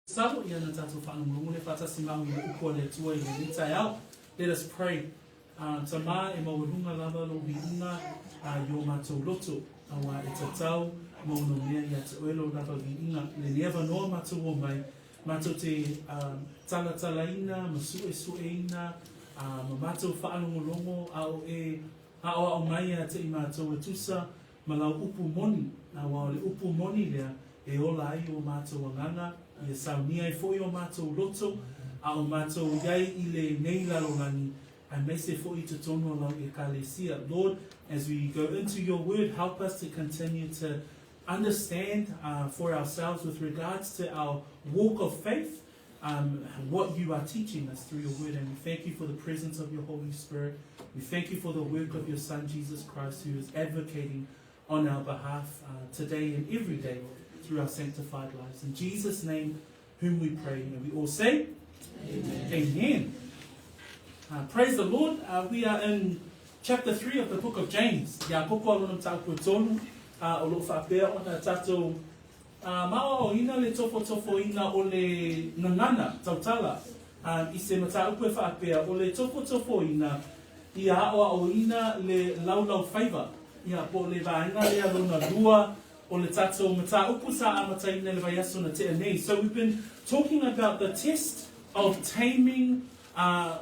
Let us pray. Tama e mawurunga lava lo viunga yo mato loto awa etatau mo no mea ya te oelo lava viunga le never no mato o mai mato te tala masu e sueina mato whaalongolongo ao e ao mai a te mato e tusa malau upu moni awa le upu moni lea e ola ai o mato wanganga i saunia e foi o mato loto ao mato yai i le nei lalongangi. And may say for you to turn along your Lord, as we go into your word, help us to continue to understand for ourselves with regards to our walk of faith, what you are teaching us through your word. And we thank you for the presence of your Holy Spirit. We thank you for the work of your Son, Jesus Christ, who is advocating on our behalf today and every day through our sanctified lives. In Jesus' name, whom we pray. And we all say, Amen. Amen. Praise the Lord. We are in chapter 3 of the book of James. Iakopo alona tāpua tonu o lo whapea o na tātou maua o ina le tofotofoina o le ngangana tautala I se mata upe whapea o le tofotofoina I a aoa o ina le laulaufaiva ia po le vaenga le alona lua o le tātou mata upu sa amataina le vaiaso na te anei. So we've been talking about the test of taming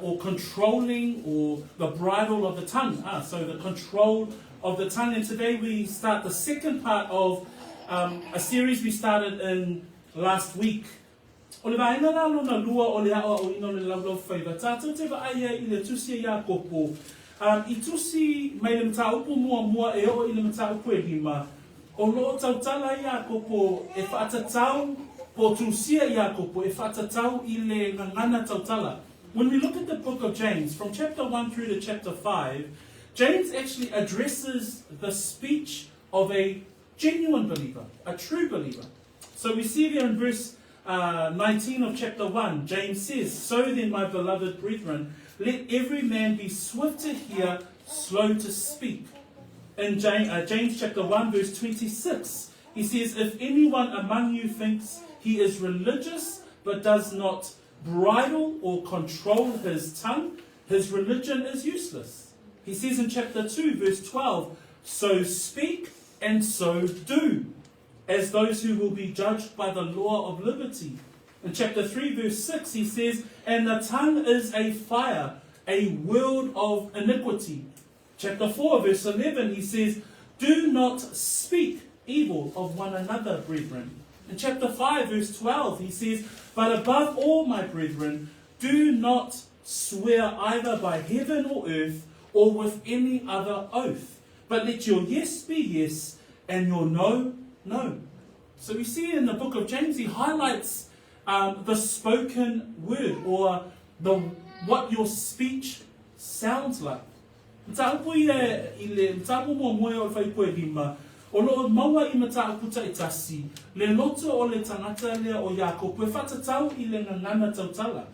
or controlling, or the bridle of the tongue. So the control of the tongue. And today we start the second part of a series we started in last week. O le vaenga la lona lua o le aoa o ina le laulaufaiva. Tātou te vaaya I le tusi Iakopo. I tusi mai le mataupu mua e o I le mataupu e lima. O loo tautala Iakopo e whaatatau po tusia Iakopo e whaatatau I le ngangana tautala. When we look at the book of James, from chapter 1 through to chapter 5, James actually addresses the speech of a genuine believer, a true believer. So we see there in verse 19 of chapter 1, James says, "So then, my beloved brethren, let every man be swift to hear, slow to speak." In James chapter 1, verse 26, he says, "If anyone among you thinks he is religious but does not bridle or control his tongue, his religion is useless." He says in chapter 2, verse 12, "So speak and so do, as those who will be judged by the law of liberty." In chapter 3, verse 6, he says, "And the tongue is a fire, a world of iniquity." Chapter 4, verse 11, he says, "Do not speak evil of one another, brethren." In chapter 5, verse 12, he says, "But above all, my brethren, do not swear either by heaven or earth or with any other oath, but let your yes be yes and your no, no." So we see in the book of James, he highlights the spoken word, or what your speech sounds like. O loo maua I matauputa e tasi, le loto o le tangata lea o Iakopo e whatatau I le ngangana tautala.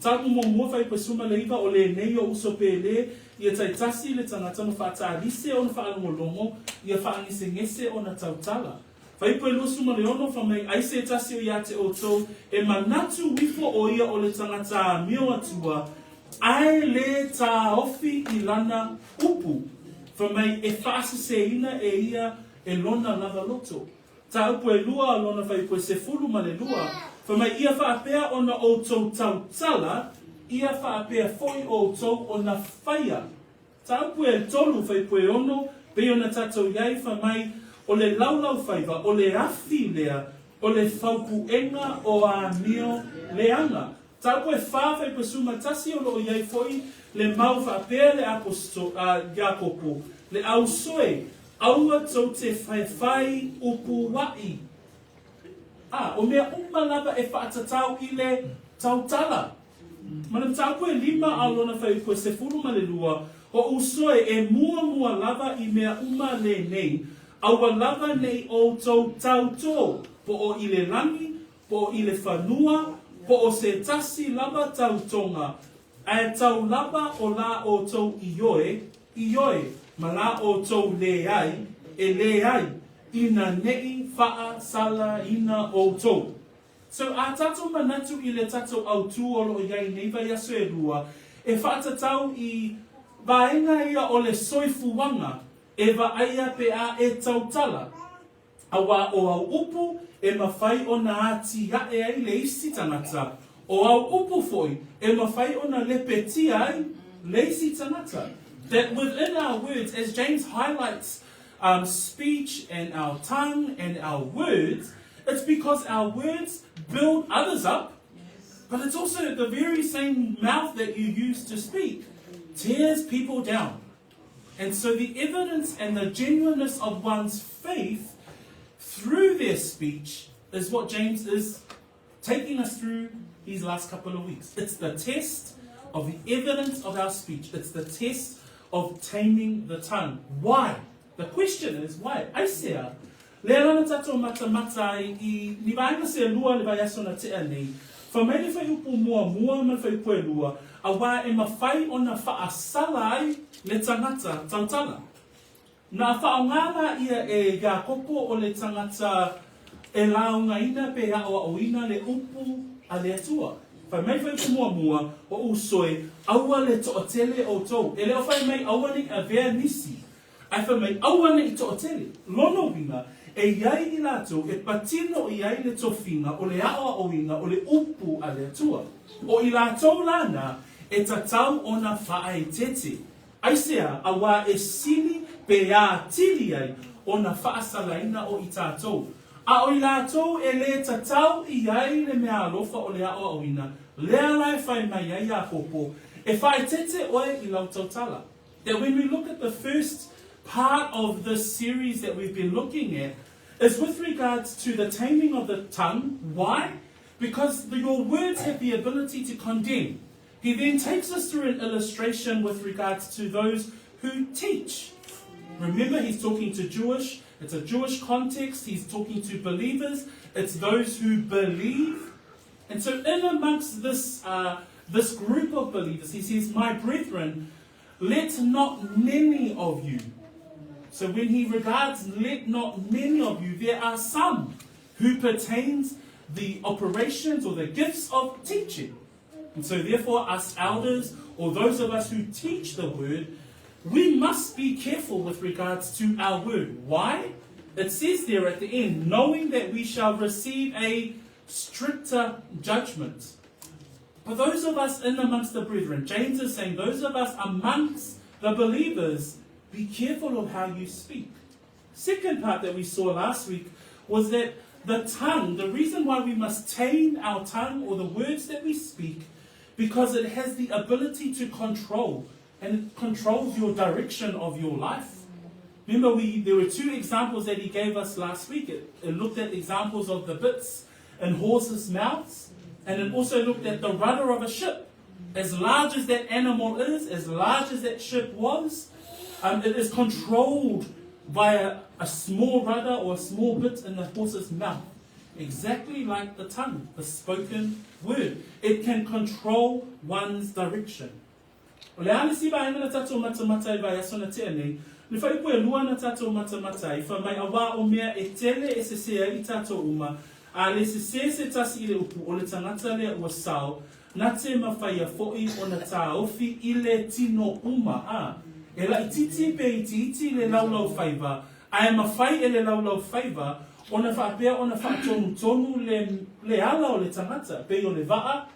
Tāpu mo mua whai pasuma leiva o le nei o uso pele, I a tai tasi le tangata no whaatalise o na whaalongolongo, I a whaangise ngese o na tautala. Whai pue losuma le ono whamai aise tasi o iate o tō, e manatu wifo o ia o le tangata mio atua, ai le tā ofi I lana upu, whamai e whaasaseina e ia e lona lava loto. Ta upu e lua lona whai pue se fulu ma le lua. Whamai ia whaapea o na o tau tautala, ia whaapea foi o tau o na whaia. Ta upu e tolu whai pue ono, pe o na tatou iai whamai o le laulaufaiva, o le afi lea, o le whaupuenga o a mio leanga. Ta upu e whawhai pasuma tasi o lo iai foi, le mau whaapea le Iakopo, le au soe, aua tau te whai upu wai. O mea umalava e whaatatau I le tautala. Mana tāpua e lima alona whai upu se furu ma le lua, o usoe e mua lava I mea uma le nei, aua lava nei o tau tautō, po o I le langi, po o I le whanua, po o se tasi lava tautonga, a tau lava o la o tau ioe, ma la o tau leai, e leai, ina nei faa sala ina o tau. So a tatou manatu I le tatou au tuolo o iai neiva yaso e rua, e whaatatau I vaenga ia o le soifuanga, e vaia pe a e tautala. Awa o au upu e mawhai o na ati hae ai le isi tangata. O au upu foi e mawhai o na le peti ai le isi tangata. That within our words, as James highlights speech and our tongue and our words, it's because our words build others up, but it's also the very same mouth that you use to speak tears people down. And so the evidence and the genuineness of one's faith through their speech is what James is taking us through these last couple of weeks. It's the test of the evidence of our speech. It's the test of taming the tongue. Why? The question is, why? Aisea, le alana tatou mata I ni vaenga se lua le vaiaso na te anei. Whamaile whai upu mua man whai pue lua, a wā e mawhai o na whaasala ai le tangata tautala. Nā whaongala ia e Iakopo o le tangata e launga ina pe hao o ina le upu a le atua. Whai mai whai upu mua o usoi, aua le to'otele o tau. E leo whai mai aua ni a vea nisi. Ai whai mai aua ni I to'otele. Lono winga, e iai I lato, e patino I ai le tofinga, o le aoa o winga, o le upu a le atua. O I lato lana, e tatau o na whaai tete. Aisea, a wā e sili pe a tili ai, o na whaasalaina o I tātou. A o I lato e le tatau I ai le mea alofa o le aoa o winga, lea lai whai mai ai Iakopo, e whaai tete oe I lau tautala. That when we look at the first part of this series that we've been looking at is with regards to the taming of the tongue. Why? Because your words have the ability to condemn. He then takes us through an illustration with regards to those who teach. Remember, he's talking to it's a Jewish context, he's talking to believers, it's those who believe. And so in amongst this group of believers, he says, my brethren, let not many of you. So when he regards let not many of you, there are some who pertains the operations or the gifts of teaching. And so therefore us elders or those of us who teach the word, we must be careful with regards to our word. Why? It says there at the end, knowing that we shall receive a stricter judgment. For those of us in amongst the brethren, James is saying, those of us amongst the believers, be careful of how you speak. Second part that we saw last week was that the tongue, the reason why we must tame our tongue or the words that we speak, because it has the ability to control, and it controls your direction of your life. Remember, there were two examples that he gave us last week. It looked at examples of the bits in horses' mouths, and it also looked at the rudder of a ship. As large as that animal is, as large as that ship was, it is controlled by a small rudder or a small bit in the horse's mouth. Exactly like the tongue, the spoken word. It can control one's direction. O le ale si ba ina tatou matamatai ba yaso na te anei, ni whai pue lua na tatou matamatai, wha mai awa o mea e tele e se sea I tatou uma, a le se tasi I le upu o le tangata lea ua sao, na te mawhaia fo'i o na tā ofi I le tino uma e la ititi pe iti le laulaufaiva, a e mawhai e le laulaufaiva, o na whaapea o na whaatonu le ala o le tangata, pe o le waa,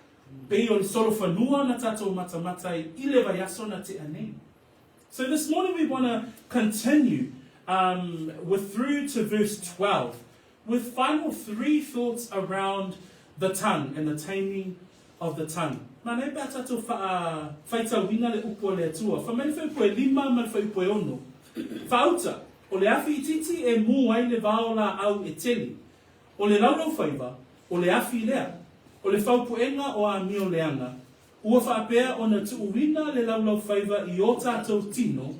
pe o le solofanua na tatou matamatai I le vaiaso na te anei. So this morning we want to continue through to verse 12 with final three thoughts around the tongue and the taming of the tongue. Mana e pēr tatou whaitawina le upo le atua. Whamene whai upo e 5 man whai upo e 6. Whauta, o le awhi ititi e mū ai le vao la au e teli. O le laulaufaiva, o le awhi lea. O le whaupuenga o a mio leanga. Ua whaapea o na tuuwina le laulaufaiva I o tātou tino,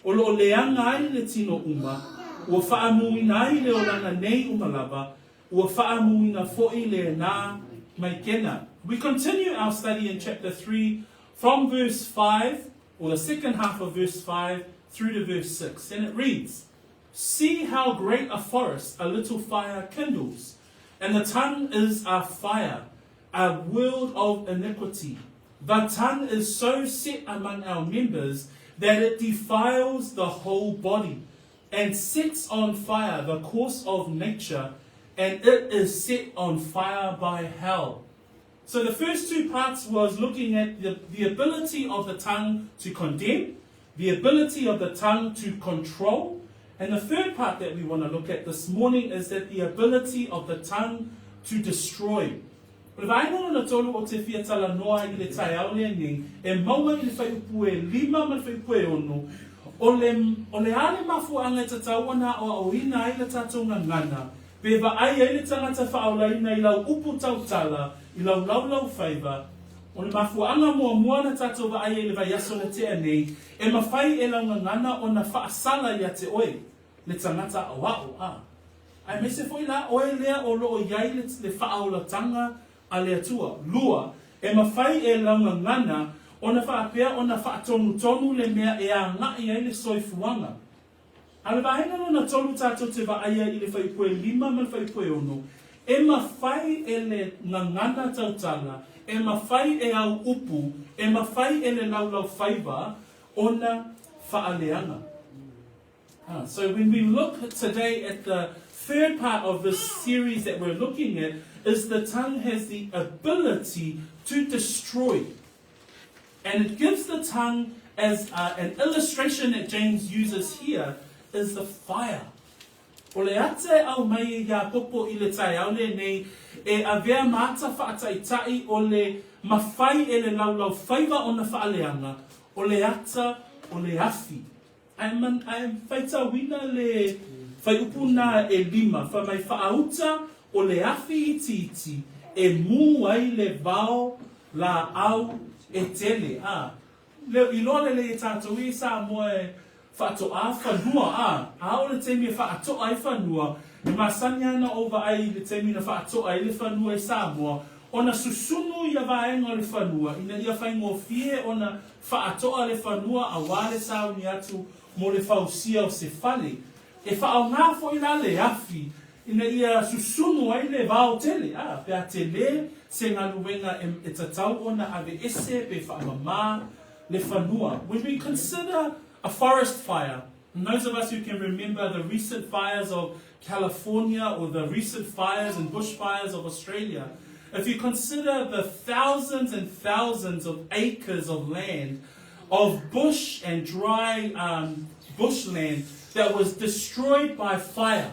o lo leanga ai le tino uma, ua whaamuina ai le olanga nei umalava, ua whaamuina fo'i le nā mai kena. We continue our study in chapter 3 from verse 5, or the second half of verse 5, through to verse 6. And it reads, see how great a forest a little fire kindles. And the tongue is a fire, a world of iniquity. The tongue is so set among our members that it defiles the whole body and sets on fire the course of nature, and it is set on fire by hell. So the first two parts was looking at the ability of the tongue to condemn, the ability of the tongue to control, and the third part that we want to look at this morning is that the ability of the tongue to destroy. But I know na tolu o te fia tala noa I le tai au le ni, e maua I le whai upu e lima ma le whai upu e ono, o le ale mafu anga e tatawana o ina I le tatou ngangana, pe wa ai e le tangata whaolaina I lau upu tautala, I lau laulaufaiva, o le mafu anga mua na tatou wa ai e le vai aso le te anei, e mawhai e lau ngangana o na whaasala ia te oe, le tangata awao a. Ai me se foi la oe lea o loo iai le whaaulatanga, a le atua, lua, e mawhai e launga ngana, o na whaapea o na whaatonu le mea e a ngai ai le soifuanga. A le vahenga no na tolu tātou te waaia I le whaipue lima ma le whaipue ono, e mawhai e le ngangana tautala, e mawhai e au upu, e mawhai e le laulaufaiva, o na whaaleanga. So when we look today at the third part of this series that we're looking at, is the tongue has the ability to destroy. And it gives the tongue as an illustration that James uses here is the fire. O le ate au mai Iakopo I le tai au le nei e avea mata whaataitai o le mawhai e le laulaufaiva o na whaaleanga o le ata o le afi. I'm whaita wina le whaiupuna e lima, wha mai whaauta o le afi iti e mu ai le vao la au e tele. Leo I loa le e tātou I sa moe whaato a whanua a o le temi e whaato ai whanua, ni masani ana ova ai le temi na whaato ai le whanua I sa moa, o na susunu ia vaenga le whanua, ina ia whaingo fie o na whaato a le whanua a wale sao ni atu mo le whausia o se whale. E whaau ngā fo I la le afi, ina ia susunu ai le vao tele, pea te le se ngā luenga e tatau ona ave ese pe whaamama le whanua. When we consider a forest fire, and those of us who can remember the recent fires of California or the recent fires and bushfires of Australia, if you consider the thousands and thousands of acres of land, of bush and dry bushland that was destroyed by fire.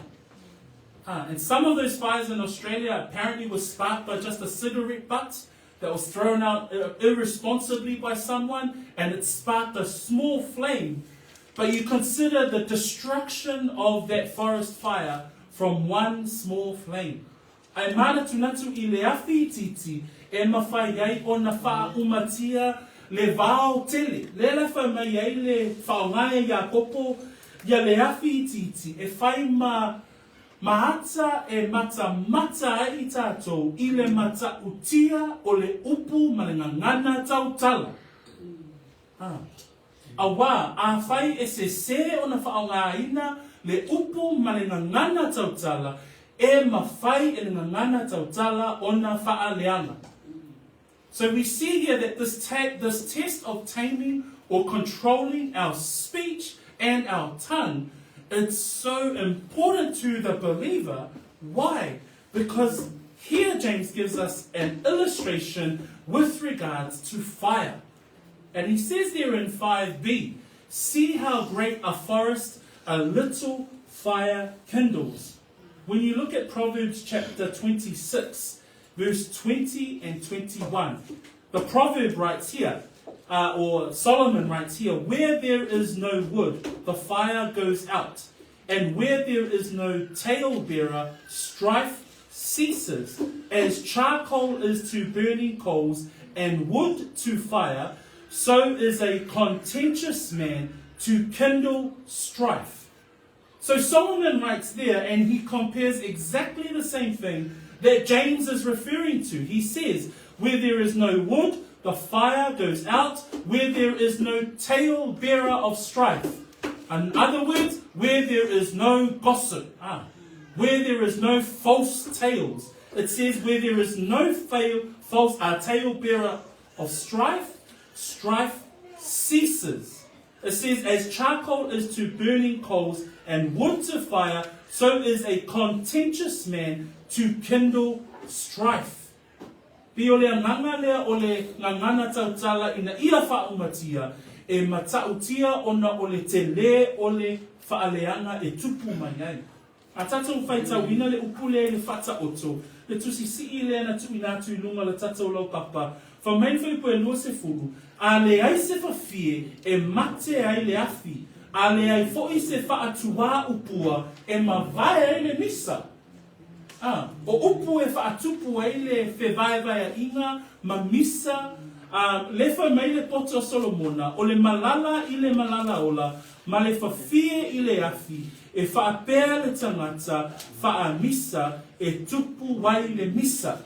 And some of those fires in Australia apparently were sparked by just a cigarette butt that was thrown out irresponsibly by someone, and it sparked a small flame. But you consider the destruction of that forest fire from one small flame. Ai mana tunatu I le afi titi e mawhai ai o na wha umatia le vao tele. Le la wha mai ai le whaongaia Iakopo ia le afi titi e whai mahata e mata ai I tātou I le mata utia o le upu ma le ngangana tautala. A wā, a whai e se o na whaongaina le upu ma le ngangana tautala e mawhai e le ngangana tautala o na whaaleanga. So we see here that this test of taming or controlling our speech and our tongue, it's so important to the believer. Why? Because here James gives us an illustration with regards to fire. And he says there in 5b, see how great a forest a little fire kindles. When you look at Proverbs chapter 26, verse 20 and 21, the proverb writes here, or Solomon writes here, where there is no wood, the fire goes out. And where there is no talebearer, strife ceases. As charcoal is to burning coals, and wood to fire, so is a contentious man to kindle strife. So Solomon writes there, and he compares exactly the same thing that James is referring to. He says, where there is no wood, the fire goes out. Where there is no talebearer of strife. In other words, where there is no gossip, where there is no false tales, it says, where there is no false tale-bearer of strife, strife ceases. It says, as charcoal is to burning coals and wood to fire, so is a contentious man to kindle strife. Pi o le anganga lea o le ngangana tautala ina ia whaumatia, e matautia ona o le te le o le whaaleanga e tupu mai ai. A tatou whaita wina le upule le whata oto, le tusi si le na tu inatu ilunga le tatou lau papa, fa main whaipo e lua se furu, a le ai se whawhie e mate ai le afi, a le ai foi se whaatua upua e mawai ai le misa. O upu e whaatupu ai le whewaiwai inga, ma misa, le whai mai le poto Solomona, o le malala i le malala ola, ma le whawhie i le afi, e whaapea le tangata, whaamisa, e tupu wai le misa.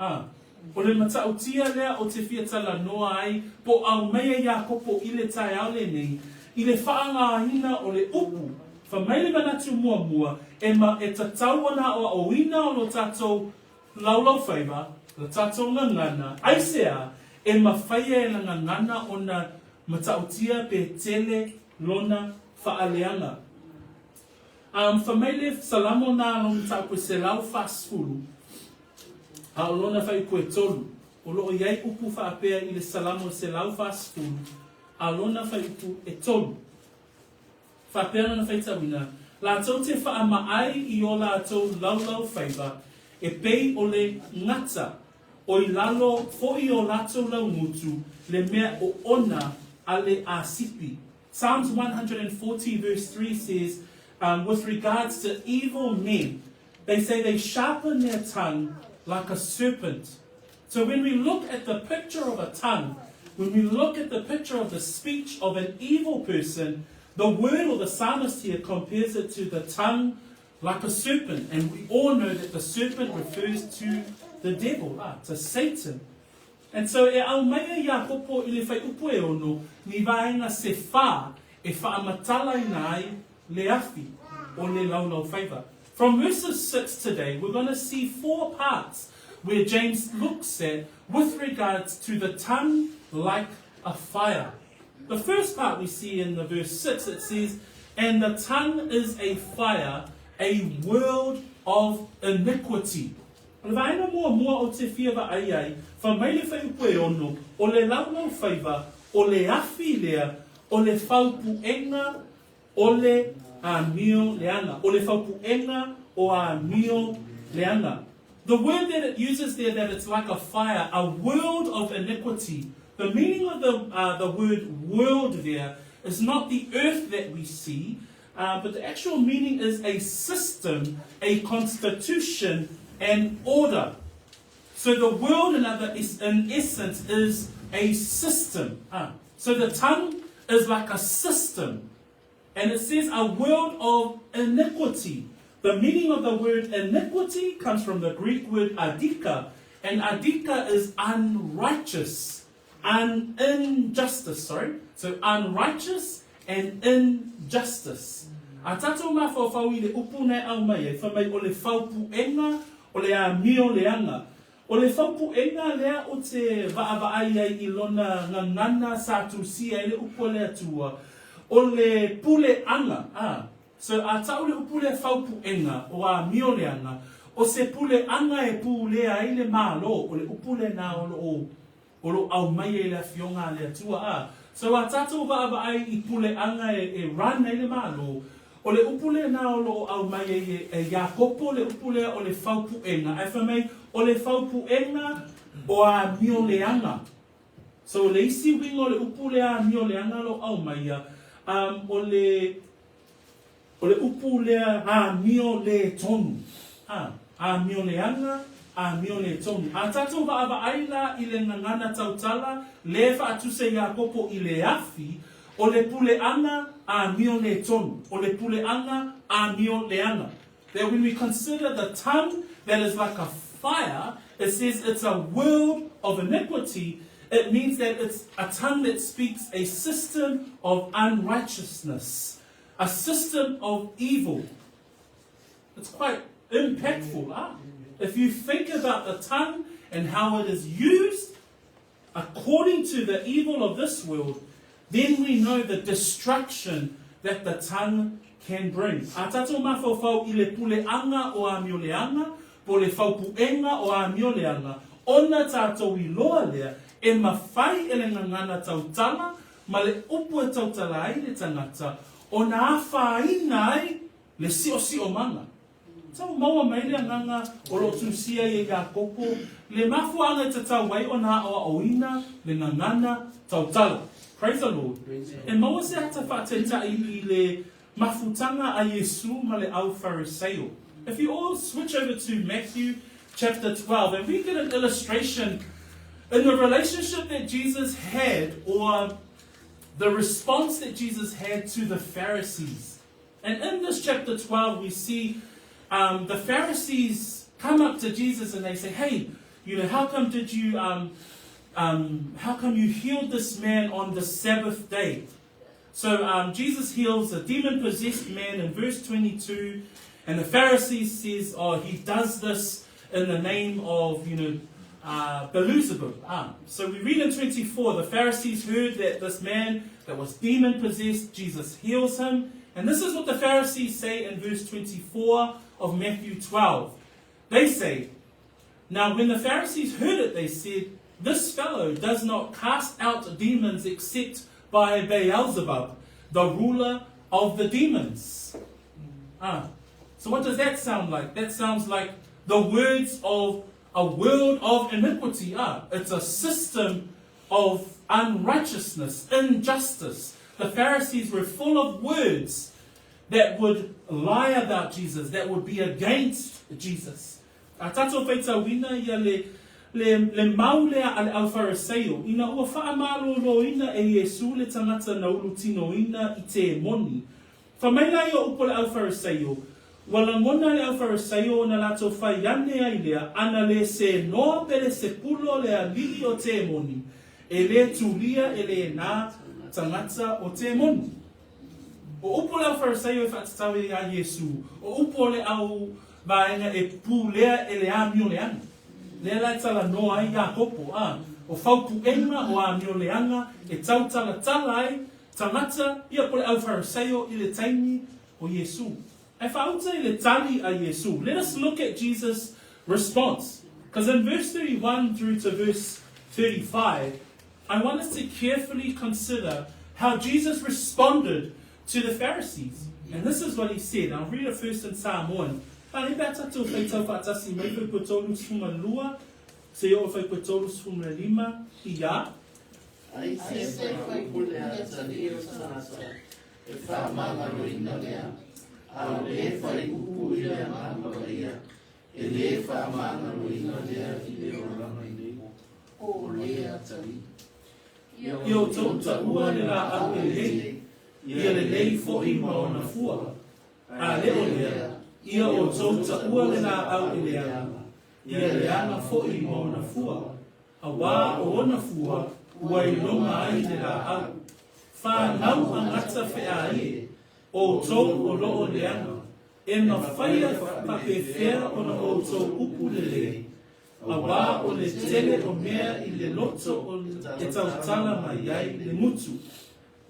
O le matautia lea o te whiatala noa ai, po au mea Iakopo i le tai au le nei, i le whaangahina o le upu, whamaile manatu mua mua, e tatau ana o oina o lo tatou laulaufaiva, lo tatou ngangana, aisea, e mawhaia e ngangana o na matautia pe tele lona whaaleanga. Whamaile salamo na long tau se lau fasfulu, a o lona whai koe tolu, o loo iai upu whaapea i le salamo se lau fasfulu, a lona whai upu e tolu. Whaapea na whaita wina, la tau te whaamaai i o la tau laulaufaiva, e pei o le ngata, o i lalo fo i o la tau lau mutu, le mea o ona a le asipi. Psalms 140 verse 3 says, with regards to evil men, they say they sharpen their tongue like a serpent. So when we look at the picture of a tongue, when we look at the picture of the speech of an evil person, the word or the psalmist here compares it to the tongue like a serpent. And we all know that the serpent refers to the devil, to Satan. And so e au mai Iakopo I le whai upu e ono, ni vaenga se wha e whaamatala inai le afi o le laulaufaiva. From verses 6 today, we're going to see 4 parts where James looks at with regards to the tongue like a fire. The first part we see in the verse 6, it says, and the tongue is a fire, a world of iniquity. O le vaina mua o te whiawa ai, whamaile whai upu e ono, o le laulaufaiva, o le afi lea, o le whaupuenga, o le mio leanga, o le whaupuenga, o mio leanga. The word that it uses there, that it's like a fire, a world of iniquity. The meaning of the word world there is not the earth that we see, but the actual meaning is a system, a constitution, and order. So the world, in essence, is a system. So the tongue is like a system. And it says a world of iniquity. The meaning of the word iniquity comes from the Greek word adika. And adika is unrighteous. Injustice, sorry. So unrighteous and injustice. A tatou mā whawhau I le upu nei au mai e whamai o le whaupuenga o le a mio leanga. O le whaupuenga lea o te vaavaai ai I lona ngangana sa tusia I le upu le atua. O le pule anga. So a tau le upu le whaupuenga o a mio leanga. O se pule anga e pule ai le malo o le upu le na o lo au mai e le fionga le atua. So a tatou vaavaai I pule anga e run ai le malo. O le upule na o lo au mai e Iakopo le upule o le whaupuenga. Ai whamai o le whaupuenga o a mio leanga. So le isi wingo le upule a mio leanga lo au mai o le upule a mio le tonu. A mio leanga, a mio le tonu. A tatou vaava aila I le ngangana tautala, le whaatuse Iakopo I le afi, o le pule anga a mio le tonu, o le pule anga a mio le anga. That when we consider the tongue that is like a fire, it says it's a world of iniquity. It means that it's a tongue that speaks a system of unrighteousness, a system of evil. It's quite impactful. if you think about the tongue and how it is used according to the evil of this world, then we know the destruction that the tongue can bring. A tato mawhawhau I le puleanga o a mioleanga, po le whaupuenga o a mioleanga, ona tātou I loa lea, e mawhai e le ngangana tautala, ma le upu e tautala ai le tangata, o na awhaina ai le sio manga. Tau maua mai le nganga o lo tusia e Iakopo, le mafuanga te tau wai o na o oina le ngangana tautala. Praise the Lord. E maua se hata whaatetai I le mafutanga a Yesu ma le au Phariseo. If you all switch over to Matthew chapter 12, and we get an illustration in the relationship that Jesus had, or the response that Jesus had to the Pharisees. And in this chapter 12, we see the Pharisees come up to Jesus and they say, hey, how come you healed this man on the Sabbath day? So Jesus heals a demon-possessed man in verse 22, and the Pharisees says, oh, he does this in the name of, Beelzebub. So we read in 24, the Pharisees heard that this man that was demon-possessed, Jesus heals him. And this is what the Pharisees say in verse 24 of Matthew 12. They say, now when the Pharisees heard it, they said, this fellow does not cast out demons except by Beelzebub, the ruler of the demons. So what does that sound like? That sounds like the words of a world of iniquity. It's a system of unrighteousness, injustice. The Pharisees were full of words that would lie about Jesus, that would be against Jesus. A tato whaitauina ia le maulea ale au Phariseo, ina ua whaamaloloina e Yesu le tangata na ulutinoina I te moni. Whamaina ia upo le au Phariseo, wala ngona le au Phariseo na lato whaiane ai lea, ana le se noa pele se pulo le alili o te moni, e le tulia e le nā tangata o te moni. O upo le au Phariseo e whaatatawe a Yesu, o upo le au vaenga e pulea e le amio le anga. Le lai tala noa ai Iakopo, o whaupuenga o a mioleanga, e tautala talai, tangata, ia po le au Phariseo I le taimi o Yesu. E whauta I le tali a Yesu. Let us look at Jesus' response. Because in verse 31 through to verse 35, I want us to carefully consider how Jesus responded to the Pharisees. And this is what he said. I'll read it first in Samoan. Pare bata tau whaitau whaatasi mai whai potolu sfunga lua, se o whai potolu sfunga lima, ia. Ai se whai pule a tani o sanasa, e whaamanga roina lea, a le whai upu I lea ngāma ia, e le whaamanga roina lea I le oranga I o lea tani. Io tauta ua le la au e lei, ia le lei fo'i maona fua, a leo lea, ia o tauta ua le la au I leanga, ia le anga fo'i maona fua, a wā o ona fua, ua I longa ai le la au. Whānau angata whea e, o tau o loo leanga, e ma whaia whapewhea o na o tau upu le lei, a wā o le tele o mea I le loto o e tautala mai ai le mutu,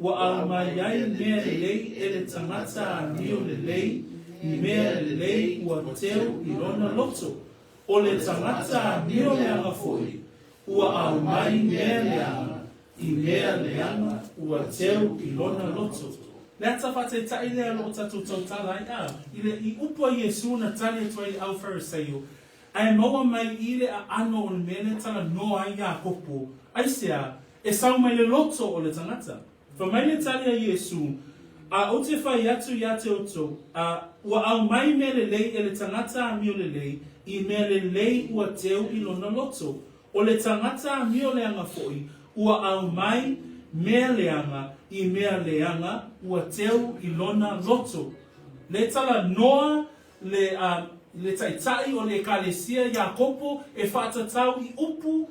ua au mai ai mea le lei e le tangata a nio le lei, I mea le lei ua teo I lona loto, o le tangata a nio leanga foi, ua au mai mea leanga, I mea leanga ua teo I lona loto. Lea tawhate tai lea lo tatu tautala I upua Yesu na tali atuai au Phariseo, ai maua mai I le a ano o le mene tala no ai Iakopo, ai sea, e sau mai le loto o le tangata. Fa mai le tali a Yesu, a o te whai atu ia te oto, ua au mai me le lei e le tangata a mio le lei, I me le lei ua teo I lona loto. O le tangata a mio leanga foi, ua au mai mea leanga, I mea leanga, ua teo I lona loto. Le tala noa, le taitai o le kalesia Iakopo, e whaatatau I upu,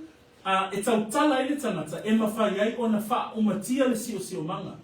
e tautala I le tangata, e mawhai ai o na wha umatia le sio manga.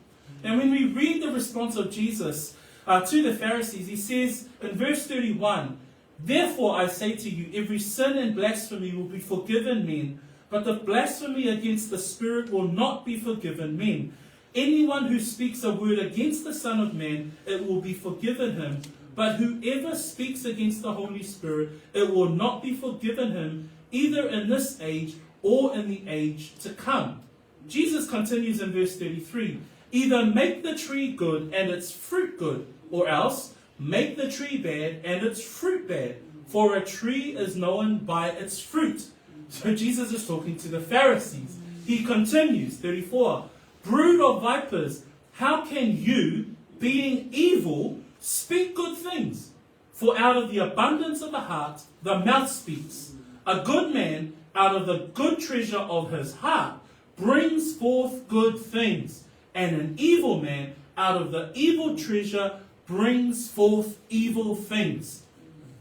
And when we read the response of Jesus to the Pharisees, he says in verse 31, Therefore I say to you, every sin and blasphemy will be forgiven men, but the blasphemy against the Spirit will not be forgiven men. Anyone who speaks a word against the Son of Man, it will be forgiven him. But whoever speaks against the Holy Spirit, it will not be forgiven him, either in this age or in the age to come. Jesus continues in verse 33. Either make the tree good and its fruit good, or else make the tree bad and its fruit bad. For a tree is known by its fruit. So Jesus is talking to the Pharisees. He continues, 34. Brood of vipers, how can you, being evil, speak good things? For out of the abundance of the heart, the mouth speaks. A good man, out of the good treasure of his heart, brings forth good things. And an evil man, out of the evil treasure, brings forth evil things.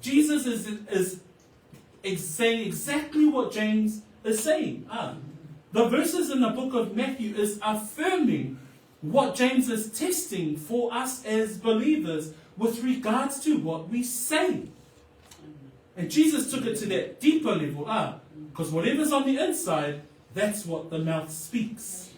Jesus is saying exactly what James is saying. The verses in the book of Matthew is affirming what James is testing for us as believers with regards to what we say. And Jesus took it to that deeper level, because whatever's on the inside, that's what the mouth speaks.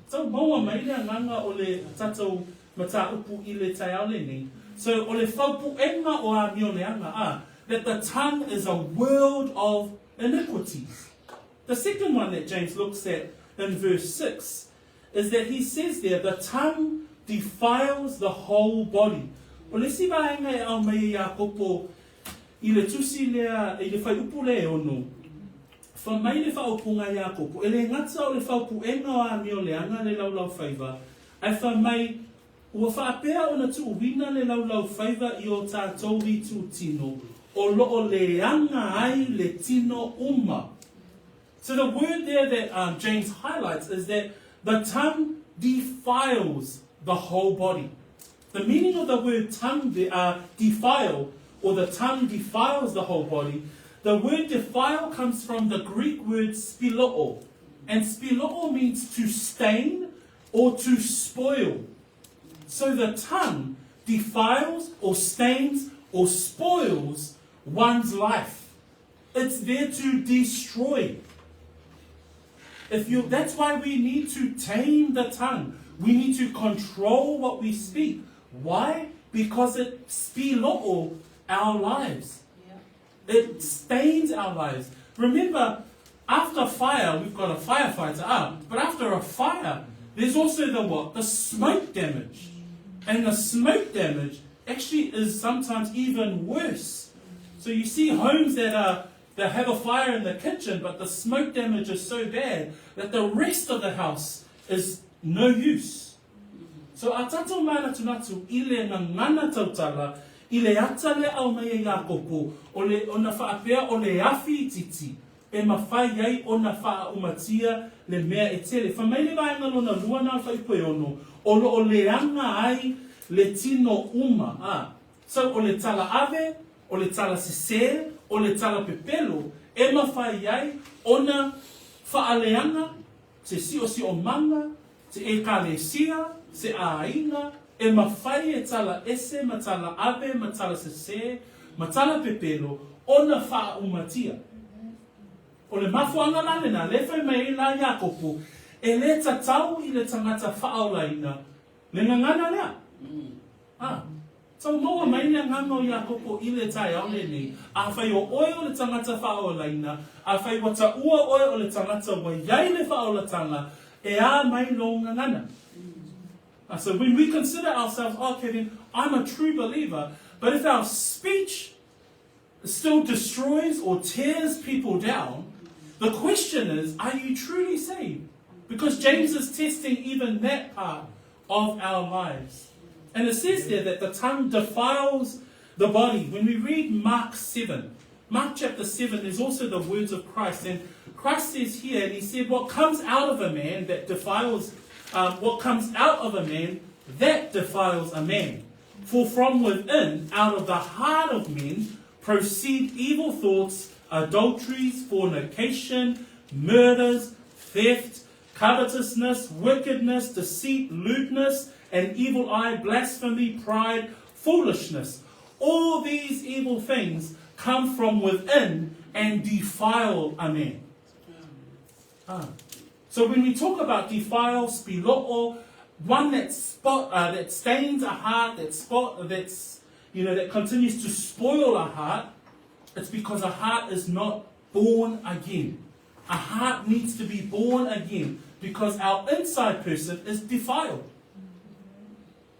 So, maua maile nganga ole tatou mata upu ile taiaole ni. So, ole whaupu enga o a mioleanga, that the tongue is a world of iniquities. The second one that James looks at in verse 6 is that he says there, the tongue defiles the whole body. Ole si vaenga e au mei Iakopo I le tusi lea, i le whai upu le ono. Wha mai le whaupunga Iakopo, e le ngata o le whaupu enga o a mio leanga le laulaufaiva, ai wha mai ua whaapea o na tu uwina le laulaufaiva I o tātou I tu tino, o loo leanga ai le tino uma. So the word there that James highlights is that the tongue defiles the whole body. The meaning of the word tongue defile, or the tongue defiles the whole body, the word defile comes from the Greek word spiloo. And spiloo means to stain or to spoil. So the tongue defiles or stains or spoils one's life. It's there to destroy. That's why we need to tame the tongue. We need to control what we speak. Why? Because it spiloo our lives. It stains our lives. Remember, after fire, we've got a firefighter, but after a fire, there's also the what? The smoke damage. And the smoke damage actually is sometimes even worse. So you see homes that have a fire in the kitchen, but the smoke damage is so bad that the rest of the house is no use. So a tatou mana tunatu ile ngana tautala, ile atale au mea Iakopo, ole ona whaapea ole afi titi, e mawhai ai ona wha umatia le mea e tele. Whamaile vaenga lona luana whaipoe ono, olo o leanga ai le tino uma. So ole tala ave, ole tala sese, ole tala pepelo, e mawhai ai ona whaaleanga, se si o manga, se e kalesia, se aina, e mawhai e tala ese, matala ave, matala sese, matala pepelo, ona wha umatia. O le mafuanga lalena, le whai mai la Iakopo, e le tatau I le tangata whaolaina, le ngangana lea. So moa mai le nganga o Iakopo I le tai aole nei, a whai o oe o le tangata whaolaina, a whai wata ua oe o le tangata wa iai le whaolatanga, e a mai lo ngangana. So when we consider ourselves, okay then, I'm a true believer, but if our speech still destroys or tears people down, the question is, are you truly saved? Because James is testing even that part of our lives. And it says there that the tongue defiles the body. When we read Mark 7, Mark chapter 7, there's also the words of Christ. And Christ says here, and he said, what comes out of a man that defiles, what comes out of a man, that defiles a man. For from within, out of the heart of men, proceed evil thoughts, adulteries, fornication, murders, theft, covetousness, wickedness, deceit, lewdness, an evil eye, blasphemy, pride, foolishness. All these evil things come from within and defile a man. So when we talk about defile, spilo'o, one that stains a heart, that continues to spoil a heart, it's because a heart is not born again. A heart needs to be born again because our inside person is defiled.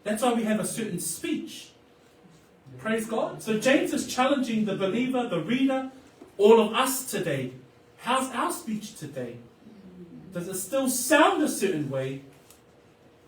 That's why we have a certain speech. Praise God. So James is challenging the believer, the reader, all of us today. How's our speech today? Does it still sound a certain way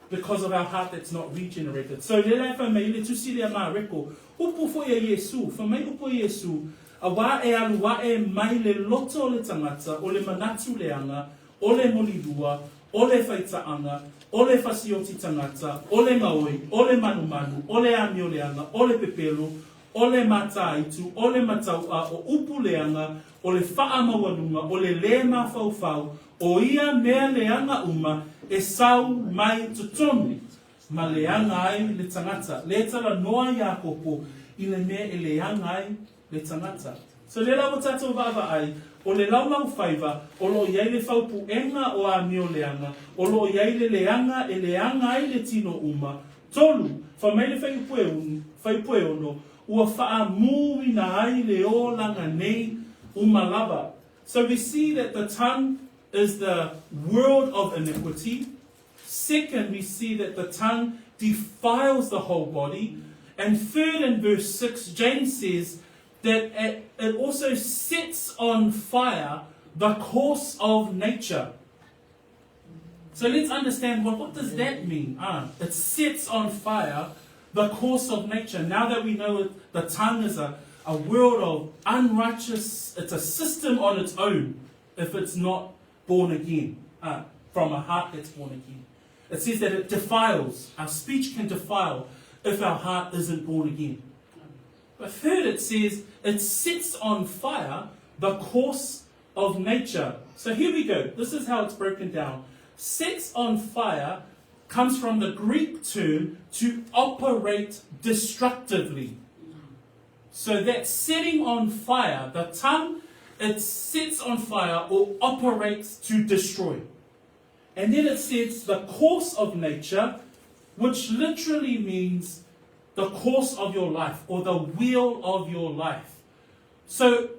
because of our heart that's not regenerated? So lelefa me le tusilia ma reko upu fo e Yesu, fa me upu Yesu, a wa e alu wa e mai le loto le tangata, o le manatu leanga, o le molilua, o le faitaanga, o le fasioti tangata, o le maoi, o le manumanu, o le amio leanga, o le pepelo, o le mataitu, o le mataua, o upu leanga, o le whaamawalunga, o le lema faufau, o ia mea leanga uma, e sau mai tutonu, ma leanga ai le tangata. Le tala noa Iakopo, i le mea e leanga ai le tangata. So le lau tatou vava ai, o le laulaufaiva, o lo iai le faupu enga o a mio leanga, o lo iai le leanga e leanga ai le tino uma, tolu, fa mai le faipue ono, ua faa muina ai le o langa nei uma lava. So we see that the tongue is the world of iniquity. Second, we see that the tongue defiles the whole body. And third, in verse 6, James says that it also sets on fire the course of nature. So let's understand what does that mean? It sets on fire the course of nature. Now that we know it, the tongue is a world of unrighteous, it's a system on its own if it's not born again, from a heart that's born again. It says that it defiles. Our speech can defile if our heart isn't born again. But third, it says it sets on fire the course of nature. So here we go. This is how it's broken down. Sets on fire comes from the Greek term to operate destructively. So that setting on fire, the tongue, it sets on fire or operates to destroy. And then it says the course of nature, which literally means the course of your life or the wheel of your life. So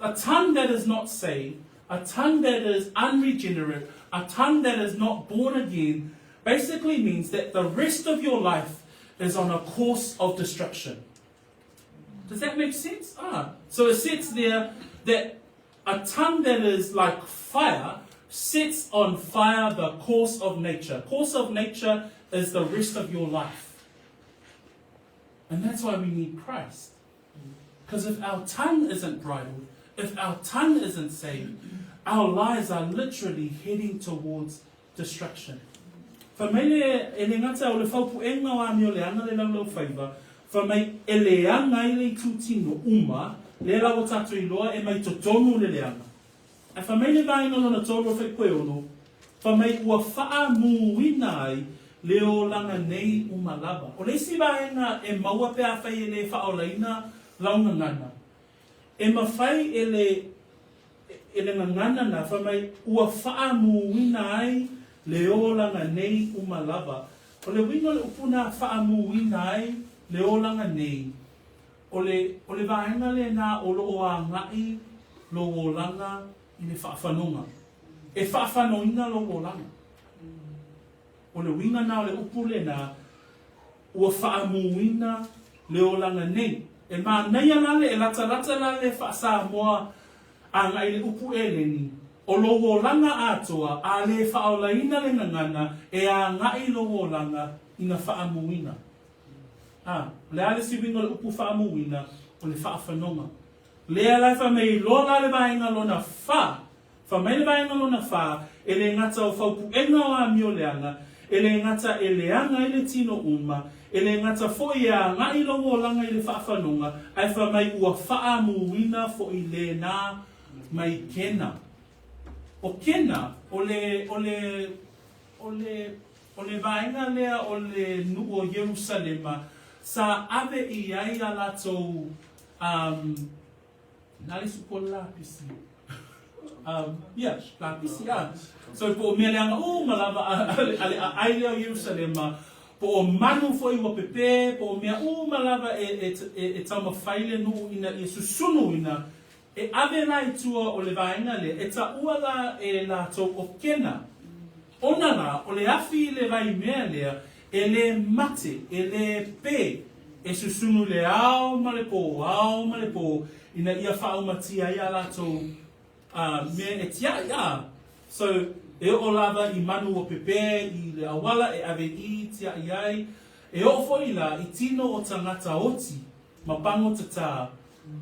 a tongue that is not saved, a tongue that is unregenerate, a tongue that is not born again, basically means that the rest of your life is on a course of destruction. Does that make sense? So it says there that a tongue that is like fire sets on fire the course of nature. Course of nature is the rest of your life. And that's why we need Christ. Because if our tongue isn't bridled, if our tongue isn't saved, our lives are literally heading towards destruction. For me, ngata o le faupu enga o amio le ana le laulaufaiva, for me, leanga I le tutino uma, le lau tatu I loa e mai totonu le leanga. E for me le vai no na tolo fai koe ono, for me ua faa muina ai leo langa nei uma lava. O le si vaenga e maua pe a fai e le faa o laina launga ngana. E mawhai e le ngana na, for me ua faa muina ai leo langa nei uma lava. O le wino le upuna faa muina ai leo langa nei. O le vaenga le na o loo a ngai loo langa I le whaafanonga. E whaafanoina loo langa. O le winga na o le upule na ua whaamuina leo langa nei. E maa nei alale e lata lale whaasa moa a ngai le upu e le ni. O loo langa atoa a le whaolaina le ngangana e a ngai loo langa ina whaamuina. Le ale si winga le upu whaamuina o le whaafanonga. Lea lai wha mei loa le vaenga lona wha. Wha mei le vaenga lona wha, e le ngata o whaupu enga o a mio leanga, e le ngata e leanga I le tino uma, e le ngata fo I a ngai longo langa I le whaafanonga, ai wha mei ua wha muina fo I le na mai kena. O kena, o le vaenga lea o le nu o Jerusalema, sa ave I ai a latou Nali support lapisi. Yeah, lapisi. So po meleanga malava ailea Jerusalem po manu foi wa pepe po mea malava e tama faile no ina e susunu ina e avela i tua o le vaina le e ta uala e la to o kena. Ona la o le afi le vai mea lea e le mate e le pe e susunu le ao male po ina ia whao matia ia la to mea e tia ia. So e o lava I manu o pepe I le awala e ave I tia iai e o foi la I tino o tangata oti ma pango tata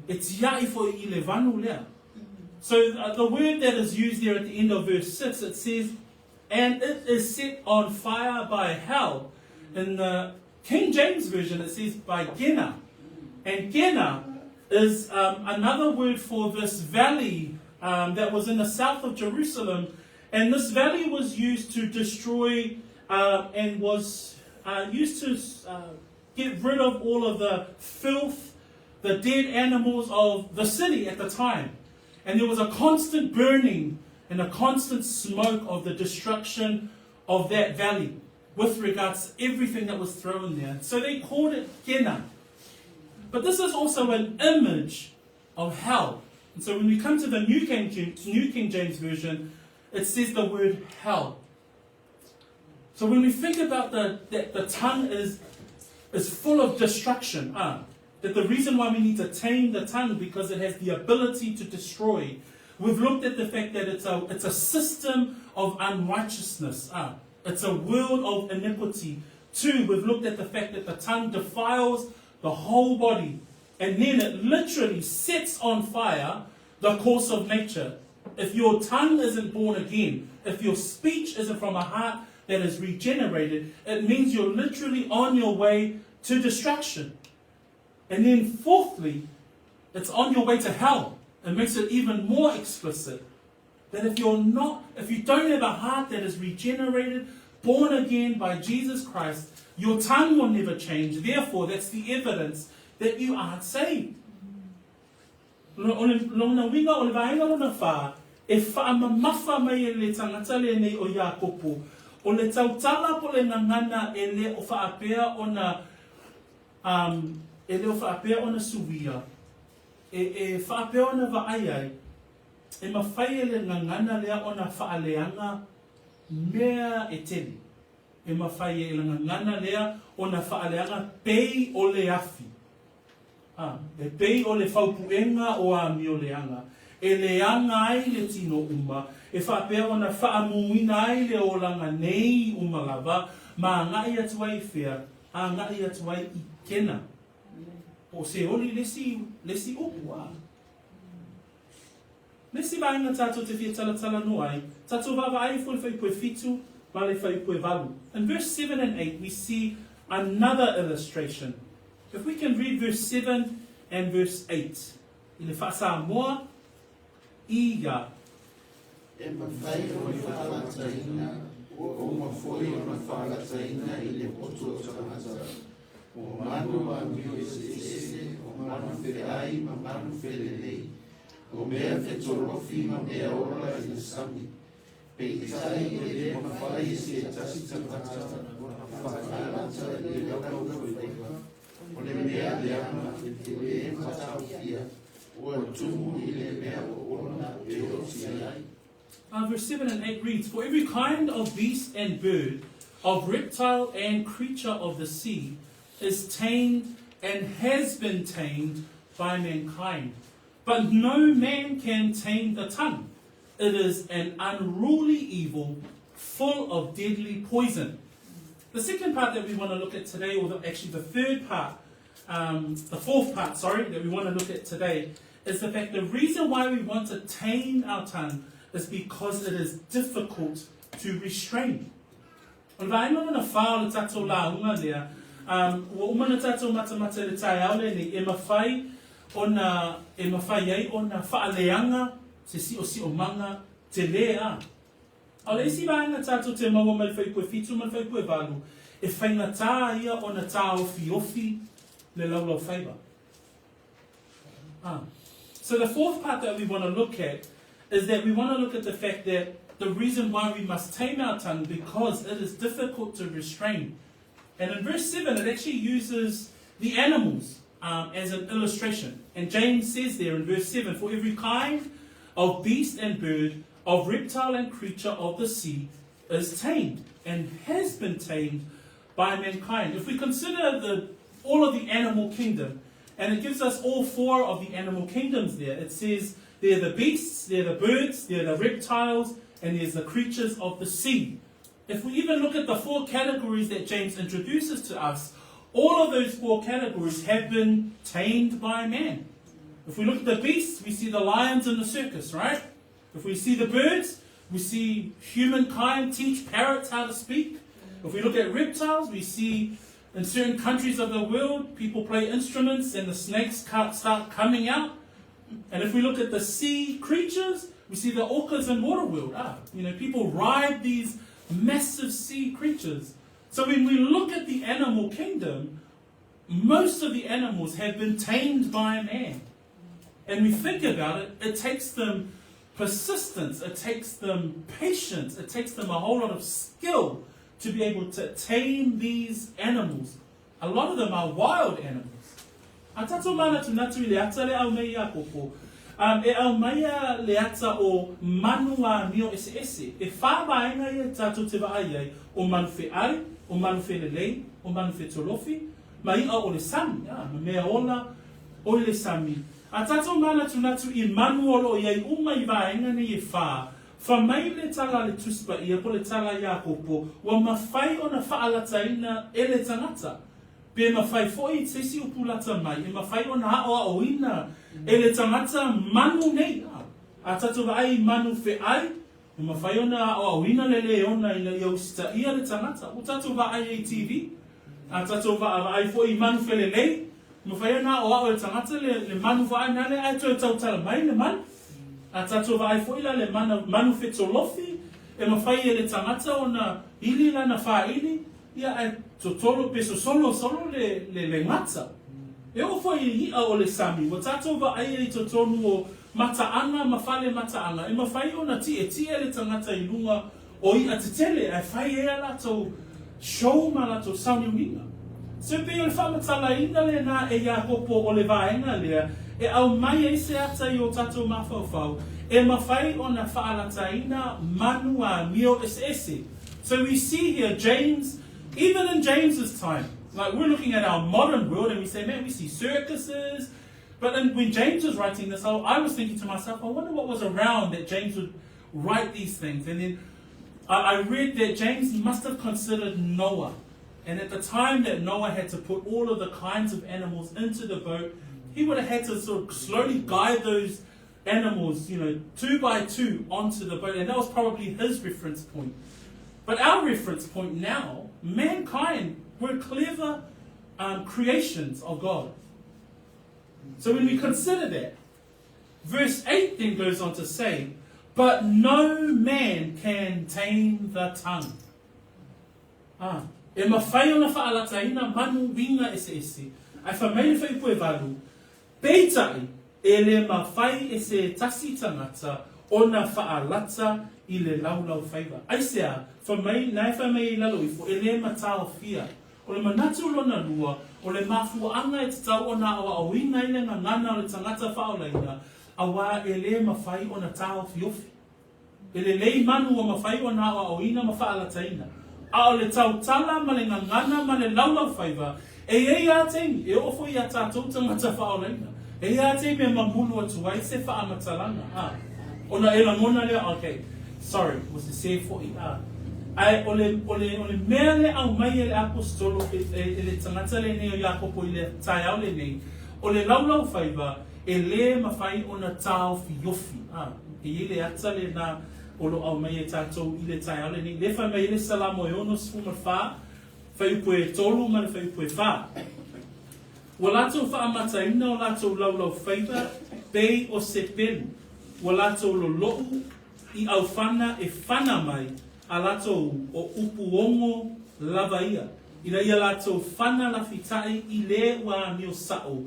e tia I foi I le vanu lea. So the word that is used there at the end of verse 6, it says, and it is set on fire by hell. In the King James Version it says by Gena. And Gena is another word for this valley that was in the south of Jerusalem. And this valley was used to destroy and was used to get rid of all of the filth, the dead animals of the city at the time. And there was a constant burning and a constant smoke of the destruction of that valley with regards to everything that was thrown there. So they called it Gena. But this is also an image of hell. And so when we come to the New King James Version, it says the word hell. So when we think about that the tongue is full of destruction, that the reason why we need to tame the tongue because it has the ability to destroy. We've looked at the fact that it's a system of unrighteousness. It's a world of iniquity. 2, we've looked at the fact that the tongue defiles the whole body. And then it literally sets on fire the course of nature. If your tongue isn't born again, if your speech isn't from a heart that is regenerated, it means you're literally on your way to destruction. And then 4thly, it's on your way to hell. It makes it even more explicit that if you don't have a heart that is regenerated, born again by Jesus Christ, your tongue will never change. Therefore, that's the evidence that you aren't saved. Lona winga o le vaenga o na wha, e whaamamafa mai e le tangata le nei o Iakopo, o le tautala po le ngangana e le o whaapea o na suwia, e whaapea o na vaaiai, e mawhai e le ngangana lea o na whaaleanga mea e teli. E mawhai e le ngangana lea o na whaaleanga pei o le afi. E pei o le whaupuenga o a mioleanga. E leanga ai le tino uma. E whapea o na whaamuina ai le olanga nei uma lava. Ma ngai atuai whea. A ngai atuai I kena. O se oli lesi upua. Lesi vaenga tato te fia tala noai. Tato vava ai fo le whaipue fitu. Ma le whaipue valu. In verse 7 and 8 we see another illustration. If we can read verse 7 and verse 8. I le whaasamoa ia. E mawhai o le whaamataina, o mawhoi o na whaamataina I le potu o tangata. O manu a mio e se, o manu whiai ma manu whilelei. O mea whetorofi ma mea ora I le sami. Pei tai e le mawhai e se tasi tangata, whaamata I le laulaufaiva. O le mea le ama e te le matau fia, o tumu I le mea o ona e o tiai. Verse 7 and 8 reads, for every kind of beast and bird, of reptile and creature of the sea, is tamed and has been tamed by mankind. But no man can tame the tongue. It is an unruly evil, full of deadly poison. The second part that we want to look at today, or actually the third part, the fourth part, that we want to look at today, is the fact the reason why we want to tame our tongue is because it is difficult to restrain. On vaenga ona whao le tatou launga lea, ua umana tatou matamata le tai aole ni e mawhai ai ona whaaleanga se si o manga te lea. Au le isi vaenga tatou te maua mai whaipue fitu mai whaipue valu, e whainga tā ia ona tā ofi le laulaufaiva. So the fourth part that we want to look at is that we want to look at the fact that the reason why we must tame our tongue because it is difficult to restrain. And in verse 7, it actually uses the animals as an illustration. And James says there in verse 7, for every kind of beast and bird, of reptile and creature of the sea is tamed and has been tamed by mankind. If we consider all of the animal kingdom, and it gives us all four of the animal kingdoms there. It says they're the beasts, they're the birds, they're the reptiles, and there's the creatures of the sea. If we even look at the four categories that James introduces to us, all of those four categories have been tamed by man. If we look at the beasts, we see the lions in the circus, right? If we see the birds, we see humankind teach parrots how to speak. If we look at reptiles, we see in certain countries of the world, people play instruments and the snakes start coming out. And if we look at the sea creatures, we see the orcas in Waterworld. People ride these massive sea creatures. So when we look at the animal kingdom, most of the animals have been tamed by man. And we think about it, it takes them persistence, it takes them patience, it takes them a whole lot of skill to be able to tame these animals. A lot of them are wild animals. Atato mana tunatu le ata le au mei Iakopo. E au maia le ata o manua mio ese. E whāwaenga ia tātou te waai o manu whi ai, o manu whi lelei, o manu whi tolofi, ma ia o le sami, mea ola o le sami. A tātou mana tunatu I manu olo iai uma I waenga ni e wha. Whamai le tala le tuspa ia po le tala Iakopo, wa mawhai o na whaalataina e le tangata. Pe mawhai foi te si upulata mai, e mawhai o na hao o ina e le tangata manu nei. A tātou ai manu whi ai, e mawhai o na hao o ina le leona ina iau sita ia le tangata. O tātou ai e TV, a tātou ai foi manu whi le lei, mawhai o na hao o le tangata le manu wha ai nale ai tau tala mai le manu. A tātou vai foila le manu whetolofi, e mawhai e le tangata o na ili la na whaili, ia e totolo peso solo le ngata. E o fwai ia o le sami, wa tātou vai e totonu o mataanga, mawhale mataanga, e mawhai o na tie le tangata I lunga o I a titele, e whai e la tau show ma la tau sauni winga. Se pe le whamatala ina le na e Iakopo o le vaenga lea, e au mai e se ata I o tātou mawhauwhau, e mawhai o na whaalataina manua mio ese. So we see here James, even in James's time, like we're looking at our modern world and we say, man, we see circuses. But when James was writing this, I was thinking to myself, I wonder what was around that James would write these things. And then I read that James must have considered Noah. And at the time that Noah had to put all of the kinds of animals into the boat, he would have had to sort of slowly guide those animals, 2 by 2 onto the boat. And that was probably his reference point. But our reference point now, mankind, we're clever creations of God. So when we consider that, verse 8 then goes on to say, but no man can tame the tongue. E mawhai o na whaalataina manu winga ese. Ai whamei whai pue walu. Peitai, e le mawhai e se tasi tangata o na whaalata I le laulaufaiva. Ai sea, nai whamei lalo ifo, e le matao fia. O le manatu lona lua, o le mafuanga e te tau o na awa awina I le ngangana o le tangata whaolaina, awa e le mawhai o na tau fiofi. E le lei manu o mawhai o na awa awina ma whaalataina. A o le tau tala ma le ngangana ma le laulaufaiva, e a teimi, e ofo I a tātou tangata whaolaina. E a teimi e mamulu atu ai se whaamatalanga. Ona e la mona lea, okay. Sorry, was the say for ai ole mea le au mai le apostolo e le tangata le nei o Iakopo I le taiao le nei o le laulaufaiva e le mawhai o na tau fiofi e le ata le na o lo au mai e tātou I le taiao le nei le whai mai le salamo e ono sfuma wha whai upoe tolu ma le whai upoe wha wa latou whaamataina o latou laulaufaiva pei o se pelu wa latou lo lou I au whana e whana mai a latou o upuongo lava ia. Ina ia latou whana la fitai I le wa mio sao.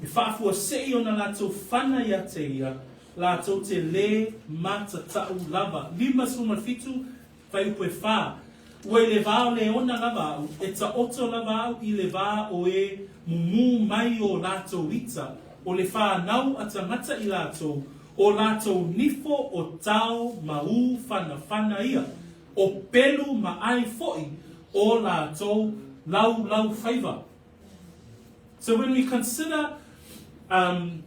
I whaafua sei o na lātou whana ia te ia, lātou te le mata tau lava. 5 whai upo e whā. Ua I le vā o le ona lava au, e ta oto lava au I le vā o e mumu mai o lātou ita, o le whā nau a tangata I lātou, o lātou nifo o tau mau whana ia, o pelu ma ai foi o lātou laulaufaiva. So when we consider that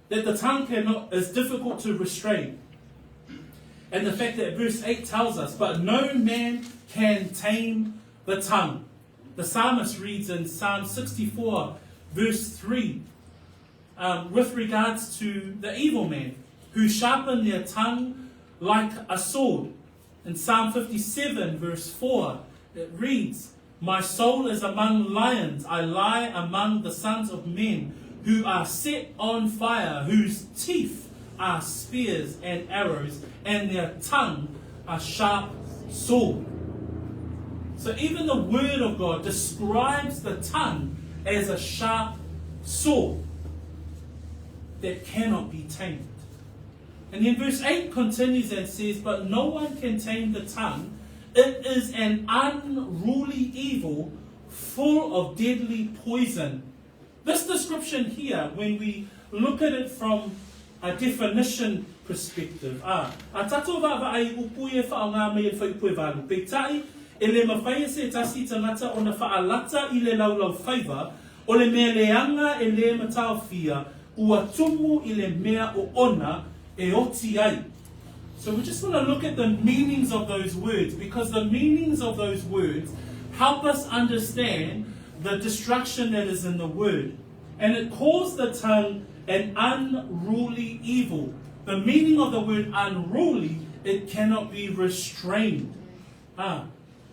the tongue is difficult to restrain, and the fact that verse 8 tells us, but no man can tame the tongue. The psalmist reads in Psalm 64, verse 3, with regards to the evil man, who sharpen their tongue like a sword. In Psalm 57, verse 4, it reads, my soul is among lions, I lie among the sons of men, who are set on fire, whose teeth are spears and arrows, and their tongue a sharp sword. So even the word of God describes the tongue as a sharp sword that cannot be tamed. And then verse 8 continues and says, but no one can tame the tongue. It is an unruly evil, full of deadly poison. This description here, when we look at it from a definition perspective, a tato vava ai upu e whaonga me e whaipu e walu. Peitai, e le mawhai se tasi tangata o na whaalata I le laulaufaiva, o le mea leanga e le matao fia, ua tumu I le mea o ona e oti ai. So we just want to look at the meanings of those words, because the meanings of those words help us understand the destruction that is in the word. And it calls the tongue an unruly evil. The meaning of the word unruly, it cannot be restrained. O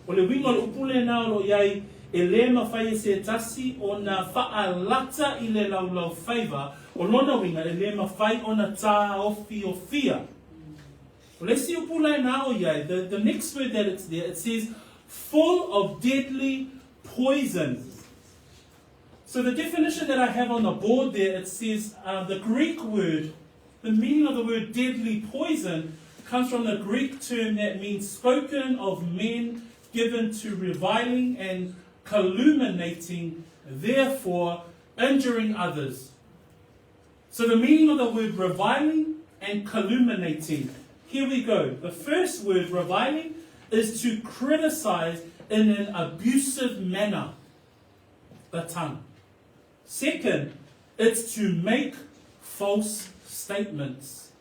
le winga o upule na o iai e le mawhai se tasi o na whaalata I le laulaufaiva, o lona winga e le mawhai o na tā ofi o fia. Let's see the next word that it's there, it says, full of deadly poison. So the definition that I have on the board there, it says the Greek word, the meaning of the word deadly poison comes from the Greek term that means spoken of men given to reviling and calumniating, therefore injuring others. So the meaning of the word reviling and calumniating. Here we go. The first word, reviling, is to criticize in an abusive manner, the tongue. Second, it's to make false statements.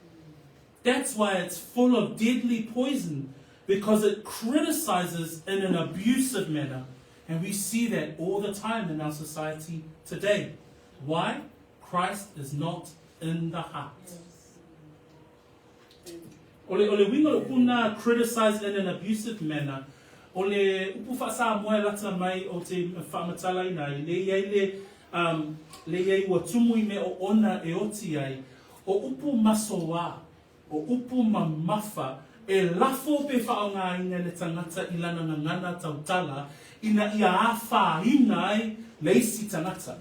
That's why it's full of deadly poison, because it criticizes in an abusive manner. And we see that all the time in our society today. Why? Christ is not in the heart. Ole winga upuna criticized in an abusive manner. Ole upu whasa moe lata mai o te whamatala ina I le iei ua tumui me o ona e oti ai. O upu masoa, o upu mamafa, e lafo pe whaonga ina le tangata I lana ngana tautala, ina ia awha ina ai leisi tangata.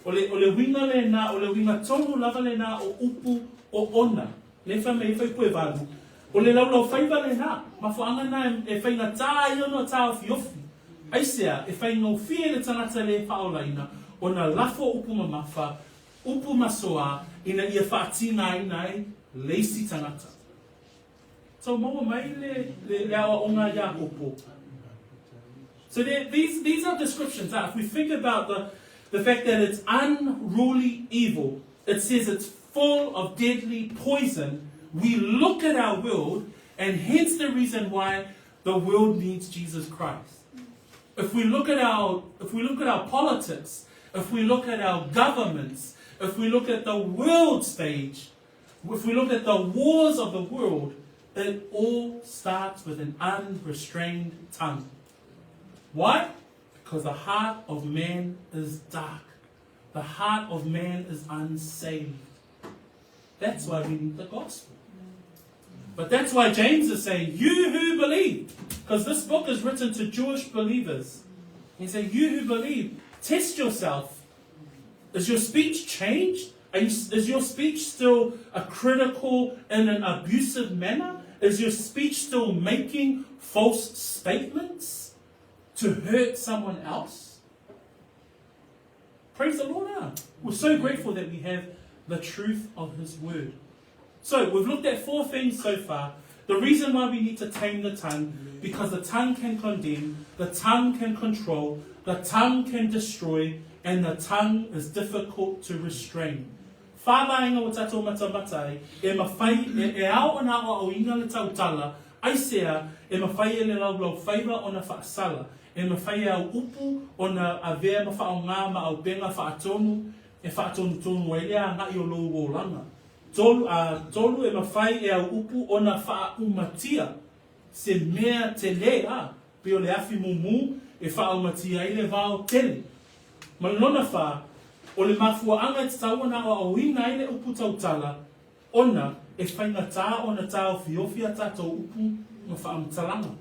Ole winga le na, ole winga tonu lava le na o upu o ona. Le wha me whai pue walu. O le laulaufaiva le na, ma whaanga na e whainga tā I ono tā ofi ofi. Aisea, e whainga o fie le tangata le whaolaina, o na lafo upu mamafa, upu masoa, ina ia whaatina inai, leisi tangata. So maua mai le awa o ngā Iakopo. So these are descriptions. If we think about the fact that it's unruly evil, it says it's full of deadly poison. We look at our world, and hence the reason why the world needs Jesus Christ. If we look at our politics, if we look at our governments, if we look at the world stage, if we look at the wars of the world, it all starts with an unrestrained tongue. Why? Because the heart of man is dark. The heart of man is unsaved. That's why we need the gospel. But that's why James is saying, you who believe, because this book is written to Jewish believers. He's saying, you who believe, test yourself. Is your speech changed? Is your speech still a critical in an abusive manner? Is your speech still making false statements to hurt someone else? Praise the Lord. We're so grateful that we have the truth of His word. So we've looked at 4 things so far. The reason why we need to tame the tongue, because the tongue can condemn, the tongue can control, the tongue can destroy, and the tongue is difficult to restrain. Whālainga o tātou matamatai, e mawhai, e ao ana o inga le tautala, aisea, e mawhai le laulaufaiva o na whaasala, e mawhai au upu o na avea ma whao ngā ma au benga whaatonu, e whaatonu tonu e lea ngai o lou o langa. Tolu e mawhai e au upu o na wha umatia, se mea te lea, pio le afi mumu, e wha umatia i le vao tele. Malona wha, o le mafua anga te tauana o auina i le upu tautala, ona e whainga tā o na tāo fiofia tātou upu ma wha amtalanga.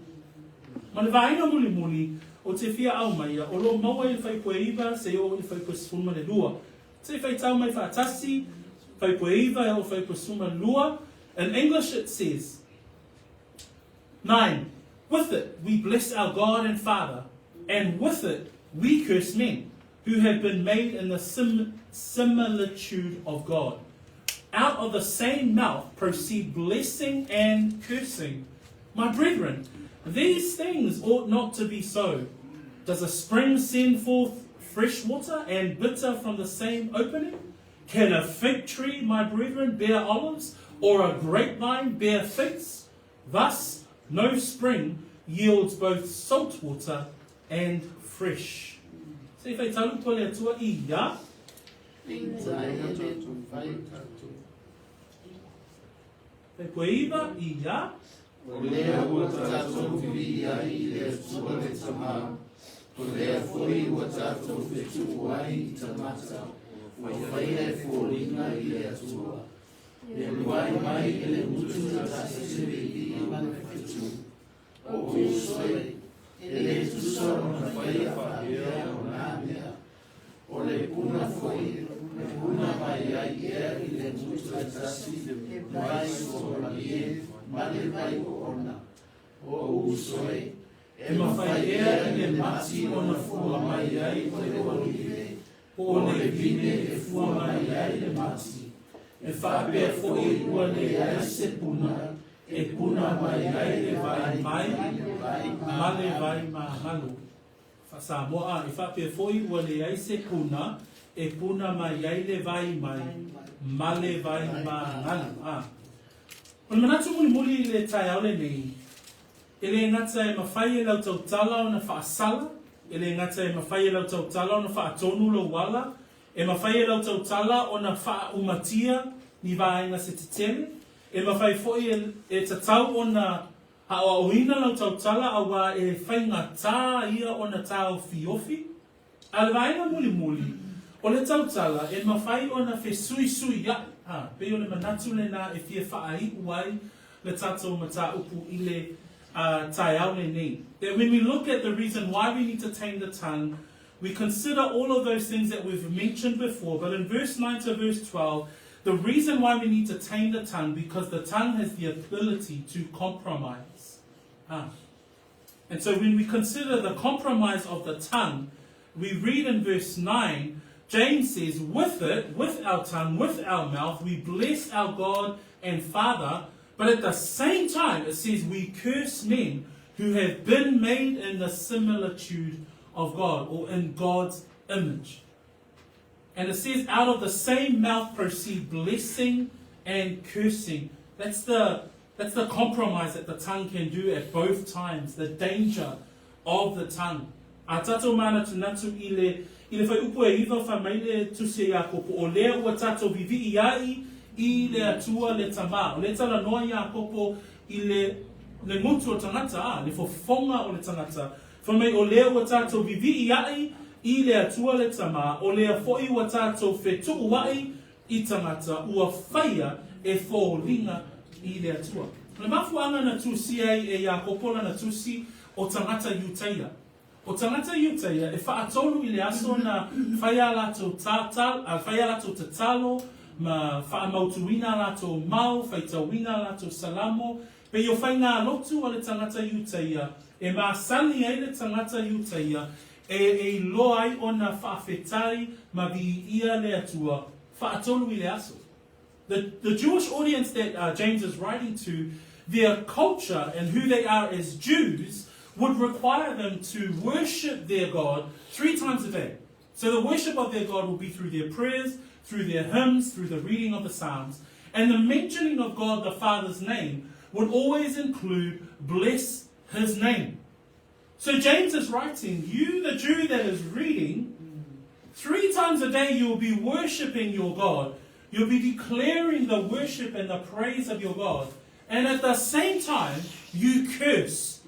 Ma le vaina muli muli, o te fia au maia, o lo maua i le whaipoe iwa, se o i le whaipoe sifuma le lua. Te whai tau mai whaatasi, whaipoe iwa e o whaipoe sifuma lua. In English it says, 9. With it we bless our God and Father, and with it we curse men, who have been made in the similitude of God. Out of the same mouth proceed blessing and cursing. My brethren, these things ought not to be so. Does a spring send forth fresh water and bitter from the same opening? Can a fig tree, my brethren, bear olives, or a grapevine bear figs? Thus, no spring yields both salt water and fresh. Se whai talu tole atua I ia. Whai poeiva I ia. O lea ua tātou whia I le atua le tamā. O lea foi ua tātou whetu ai I tamata. O whaia e fōringa I le atua. E luai mai e le mutu na tāsiwi I mana whetu. O usoi. E le tusoro na whaia whaia o nā mea. O le puna foi, le puna mai ai ea I le mutu e tasi, mai so la ie, ma le mai o ona. O usoi, e mawhai ea I le mati o na fua mai ai o le olive. O le vine e fua mai ai le mati. E whapea foi ua le ai se puna. E puna mai ai le vai mai, ma le vai mahalo. Samoa, e whapea foi ua le ai se puna, e puna mai ai le vai mai, ma le vai mahalo. O le manatu muli muli le tai au le nei, e le ngata e mawhai e lau tautala o na whaasala, e le ngata e mawhai e lau tautala o na whaatonu lo wala, e mawhai e lau tautala o na wha umatia ni vaenga se te tele, e mawhai foi e tatau o na hawa oina lau tautala a wa e whainga tā ia o na tāo fiofi. A le vaenga muli muli, o le tautala e mawhai o na whe sui sui ya. Pe o le manatu le na e fia whaai uai le tatou mata upu I le tai au le nei. That when we look at the reason why we need to tame the tongue, we consider all of those things that we've mentioned before. But in verse 9 to verse 12, the reason why we need to tame the tongue, because the tongue has the ability to compromise. And so when we consider the compromise of the tongue, we read in verse 9, James says, with it, with our tongue, with our mouth, we bless our God and Father, but at the same time it says we curse men who have been made in the similitude of God, or in God's image. And it says, out of the same mouth proceed blessing and cursing. That's the compromise that the tongue can do at both times, the danger of the tongue. A tato mana tunatu I le whai upu e iwa wha mai le tuse Iakopo. O lea ua tato vivi iai I le atua le tamā. O le tala noa Iakopo I le mutu o tangata, le fofonga o le tangata. Wha mai o lea ua tato vivi iai I le atua le tamā, o lea foi ua tātou whetu uai I tangata, ua whaia e fōringa I le atua. Le mafuanga na tusi ai e Iakopo na tusi o tangata Utaia. O tangata iuta ia, e whaatolu I le aso na whaia lato tatalo, ma whaamautuina lato mau, whaitauina lato salamo, pe yo whai ngā lotu o le tangata iuta ia, e mā sani ai le tangata iuta ia, e loa ai o na whaafetai ma vi ia le atua, whaatolu I le aso. The Jewish audience that James is writing to, their culture and who they are as Jews would require them to worship their God 3 times a day. So the worship of their God will be through their prayers, through their hymns, through the reading of the Psalms. And the mentioning of God the Father's name would always include bless his name. So James is writing, you, the Jew that is reading, 3 times a day you will be worshipping your God. You'll be declaring the worship and the praise of your God. And at the same time, you curse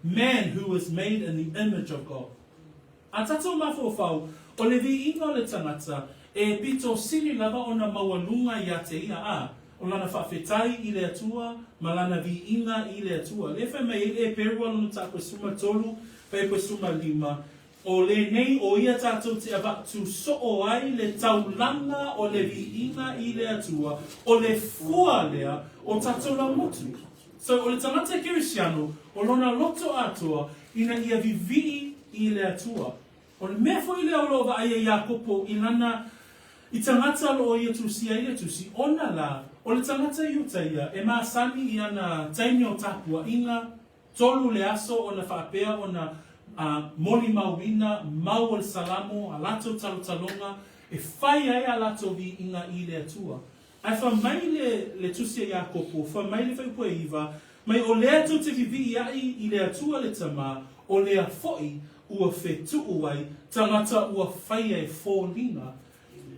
man who was made in the image of God. A tatou mafofau, o le vi inga le tangata, e pito sili lava o na mawalunga I a te ia a, o lana whawhetai I le atua, ma lana vi inga I le atua. Le whai mei e perua lunu ta koe suma tolu, pe koe suma 5, o le nei o ia tātou te avatu so o ai le taulanga o le vi inga I le atua, o le fua lea o tātou la motu. So o le tangata Kirisiano, o lona loto atua, ina ia vivi I le atua. O le mea fo I le aulova aia Iakopo, I lana, I tangata lo o ia tusi ai le tusi, ona la, o le tangata iuta ia, e maa sani I ana taimi o tapua, inga, tolu le aso o na whaapea o na moli mauina, mau o le salamo, a lato talotalonga, e whai ai a lato vi inga I le atua. Ai wha mai le tusi a Iakopo, wha mai le whaipua iwa, mai o lea tau te vivi ai I le atua le tama, o lea foi ua whetuu ai, tangata ua whai ai fōlinga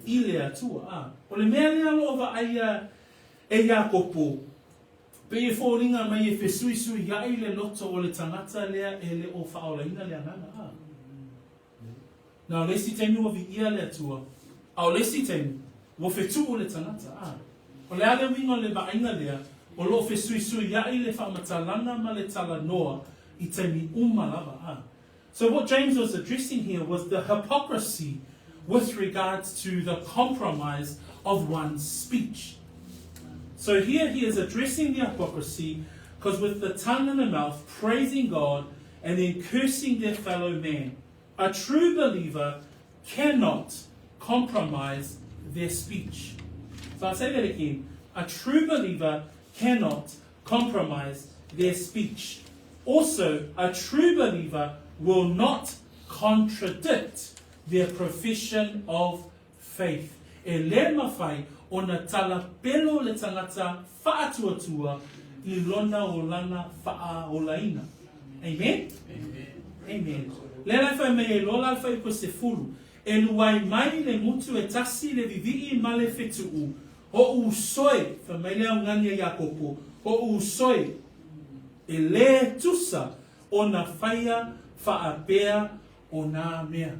I le atua. O le mea lea loa aia e Iakopo, pe e fōlinga mai e whesuisui ai le loto o le tangata lea e le o whaolaina lea nana. Nā o lesi temi ua vi ia le atua, a o lesi temi, ua whetuu o le tangata. O le ale winga le vainga lea, o lo whesuisui ai le whaamatalanga ma le tala noa I temi lava. So what James was addressing here was the hypocrisy with regards to the compromise of one's speech. So here he is addressing the hypocrisy because with the tongue and the mouth praising God and then cursing their fellow man, a true believer cannot compromise their speech. So I'll say that again. A true believer cannot compromise their speech. Also, a true believer will not contradict their profession of faith. E le mawhai o na tala pelo le tangata whaatuatua I lona o lana wha o laina. Amen? Amen. Le lai whai mei e lola whai ko se furu. E luai mai le mutu e tasi le vivii ma le whetuu. Ho usoi, wha mei lea ngani a Iakopo, ho usoi e le tusa o na whaia whaapea o nā mea.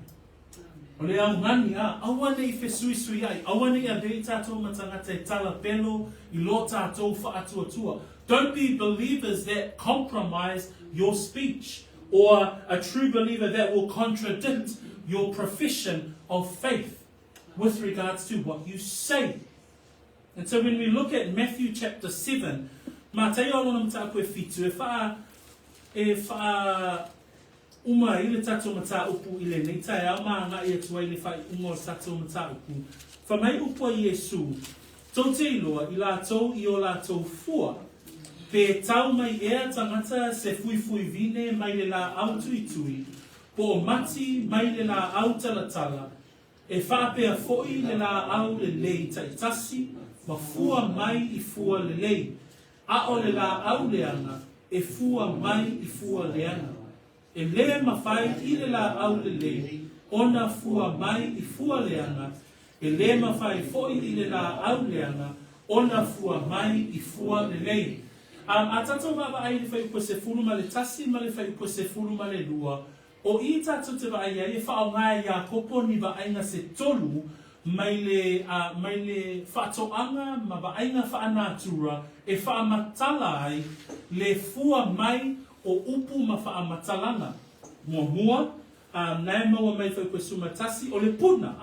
O le au ngani awane I whesuisui ai, awane I a rei tātou matangata e tala pelo I lo tātou whaatuatua. Don't be believers that compromise your speech, or a true believer that will contradict your profession of faith with regards to what you say. And so when we look at Matthew chapter 7, mā te aolona mta koe fitu, e wha uma I le tatou mata upu I le nei tae au maa ngā I atua I le whai ungo o tatou mata upu. Wha mai upu a Iesu, tau te iloa I lātou I o lātou fua, pe tau mai ea tangata se fui vine mai le la au tui, po mati mai le la au talatala, e whapea foi le la au le lei taitasi, ma fua mai I fua le lei, a o le la au leanga, e fua mai I fua leanga. E le mawhai I le la au le lei, ona fua mai I fua leanga, e le mawhai foi I le la au leanga, ona fua mai I fua le lei. A tatou wawa ai le whai ua se fulu ma le tasi ma le whai ua se fulu ma le lua, o I tatou te waai ai e whao ngā Iakopo ni waaiga se tolu mai le whaatoanga ma waaiga whaanatura e whaamatala ai le fua mai o upu ma whaamatalanga. Mua nai maua mai whai koe sumatasi o le puna,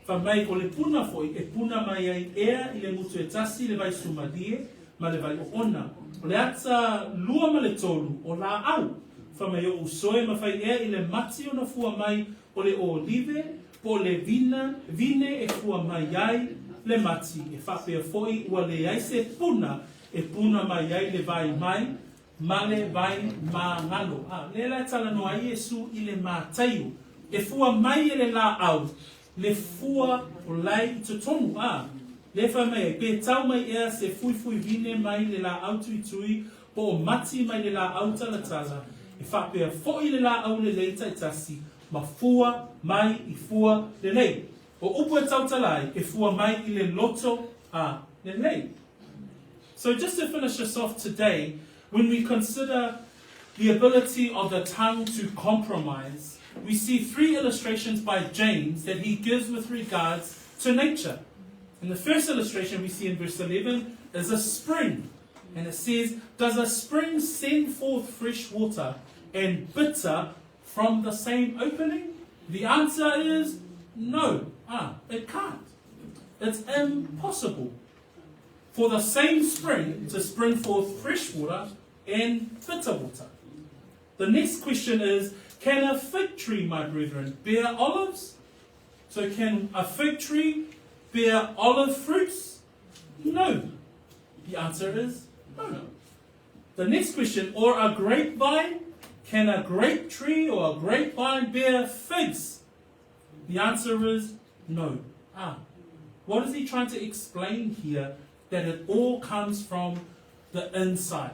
wha mai o le puna foi, e puna mai ai ea i le mutu e tasi le vai sumadie, ma le vai o ona. O le ata lua ma le tolu o la au, wha mai o usoe ma whai ea i le mati o na fua mai o le olive, po le vine e fua mai ai le mati, e whapea foi ua le aise puna, e puna mai ai le vai mai, ma le vai ma ngalo. Le la tala no ai Yesu i le mātaiu, e fua mai e le la au, le fua o lai i tonu. Le wha mai e pe tau mai ea se fui vine mai le la au tui, po o mati mai le la au tala, e whapea foi le la au le leita i tasi, ma fua mai i fua le lei. O upu e tau talai, e fua mai i le loto le lei. So just to finish us off today, when we consider the ability of the tongue to compromise, we see 3 illustrations by James that he gives with regards to nature. And the first illustration we see in verse 11 is a spring. And it says, does a spring send forth fresh water and bitter from the same opening? The answer is no. It can't. It's impossible for the same spring to spring forth fresh water and bitter water. The next question is, can a fig tree, my brethren, bear olives? So can a fig tree bear olive fruits? No. The answer is no. The next question, or a grapevine, can a grape tree or a grapevine bear figs? The answer is no. What is he trying to explain here? That it all comes from the inside.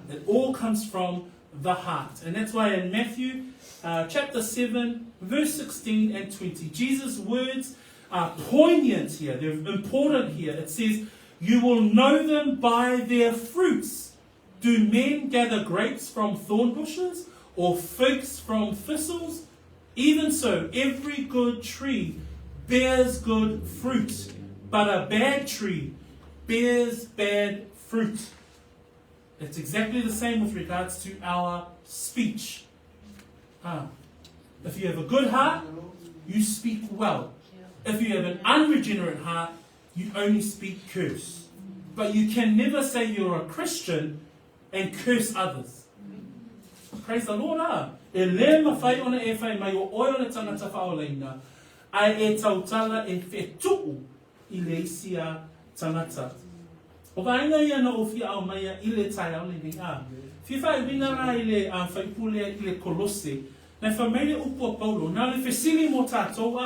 It all comes from the heart. And that's why in Matthew chapter 7, verse 16 and 20, Jesus' words are poignant here. They're important here. It says, you will know them by their fruits. Do men gather grapes from thorn bushes or figs from thistles? Even so, every good tree bears good fruit, but a bad tree bears bad fruit. It's exactly the same with regards to our speech. If you have a good heart, you speak well. If you have an unregenerate heart, you only speak curse. But you can never say you're a Christian and curse others. Praise the Lord. E le mawhai ona e whai mai o oio le tangata whaoleina, ai e tautala e whetuu i le isia tangata. O ka inga ia na o fia au maia i le tai au le ni Fia whai wina rā i le whaipulea i le kolose, na whameile upo a Paulo, nā le whesili mō tātou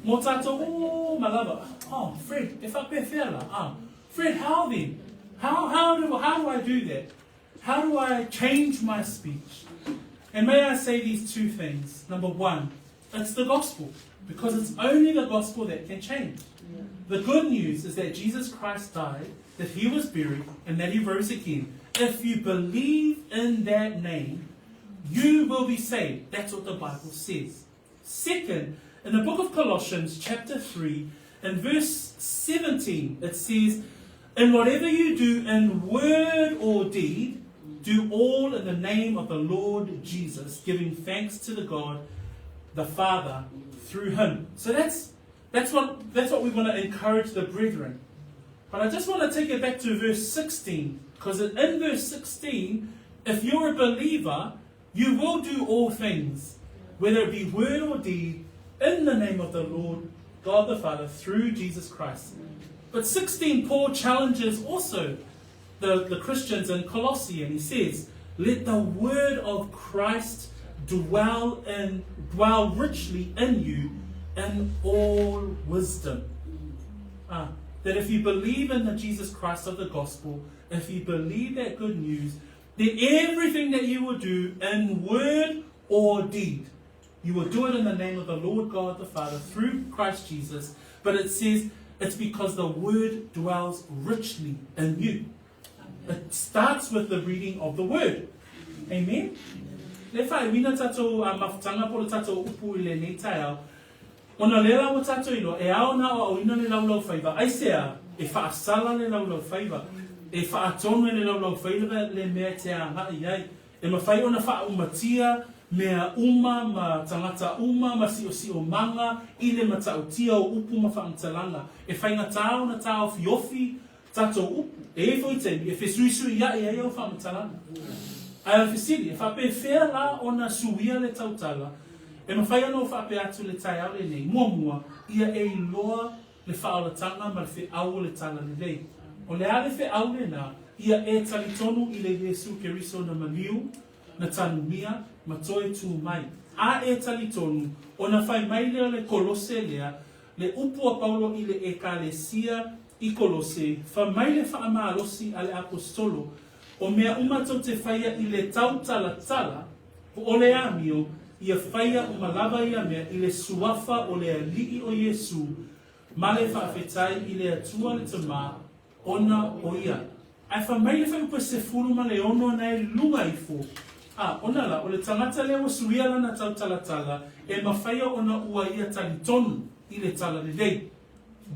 Mō tātou, malava. Fred, e whapea whea Fred, how then? How do I do that? How do I change my speech? And may I say these 2 things. Number 1, it's the gospel. Because it's only the gospel that can change. The good news is that Jesus Christ died, that he was buried, and that he rose again. If you believe in that name, you will be saved. That's what the Bible says. Second, in the book of Colossians, chapter 3, in verse 17, it says, and whatever you do in word or deed, do all in the name of the Lord Jesus, giving thanks to the God, the Father, through him. So that's what we want to encourage the brethren. But I just want to take it back to verse 16, because in verse 16, if you're a believer, you will do all things, whether it be word or deed, in the name of the Lord, God the Father, through Jesus Christ. But 16, Paul challenges also the Christians in Colossae, and he says, let the word of Christ dwell richly in you in all wisdom. That if you believe in the Jesus Christ of the gospel, if you believe that good news, then everything that you will do in word or deed, you will do it in the name of the Lord God the Father through Christ Jesus. But it says it's because the word dwells richly in you. It starts with the reading of the word. Amen? Le whai wina tatou mawhtanga po le tatou upu I le nei tai ona le lau tatou ilo, e ao na o ina le laulaufaiva. Aisea, e whaasala le laulaufaiva. E whaatonu le laulaufaiva le mea te aha iai. E mawhai ona wha umatia mea uma, ma tangata uma, ma si o manga, i le matautia o upu ma whaamtalanga. E whainga tāo na tāo fiofi, tato upu. E foi temi, e whesuisui ia e o whaamtalanga. Ai whisiri, e whape whea la o na suia le tautala, e ma whai anō whape atu le tai au le nei, mua, ia e loa le whaolatanga ma le whi au le tala le lei. O le ale whi au le nā, ia e talitonu i le Yesu Keriso na maliu, na tanumia, ma toe tū mai. A e talitonu, o na whai mai lea le kolose lea, le upua Paulo i le ekalesia i kolose, wha mai le wha amaalosi a le apostolo, o mea umato te whaia i le tautala tala, o le amio, ia whaia o malava ia mea i le suafa o le alii o Yesu, ma le whaafetai i le atua le tama, ona o ia. Ai wha mai le wha upa se furu ma le ono na e lunga i fo. Ona la, o le tangata leo suia lana tautala tala, e mawhaia ona ua ia talitonu i le tala le dei.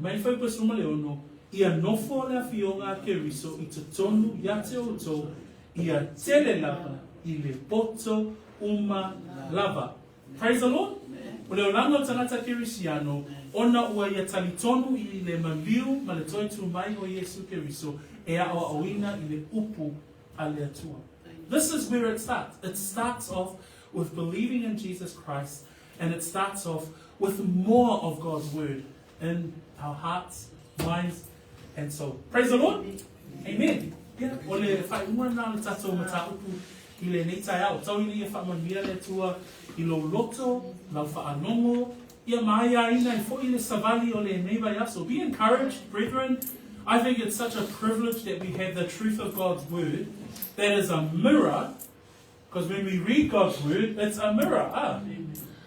Mai wha upa suma le ono, ia nofo le awhionga ke riso i te tonu ia te oto, ia tele lava i le poto uma lava. Praise the Lord. O leo langa o tangata ke risiano, ona ua ia talitonu i le maliu ma le toi tu mai o Yesu ke riso, e a o awina i le upu a le atua. This is where it starts. It starts off with believing in Jesus Christ, and it starts off with more of God's word in our hearts, minds, and soul. Praise the Lord. Amen. Yeah. O le whai ua nā le tatou mata upu i le neitai au. Tau ili e whamamia le tua i lo loto, lau whaanongo, ia maia ina i fo i le savali o le neiva ia. So be encouraged, brethren. I think it's such a privilege that we have the truth of God's word that is a mirror, because when we read God's word, it's a mirror.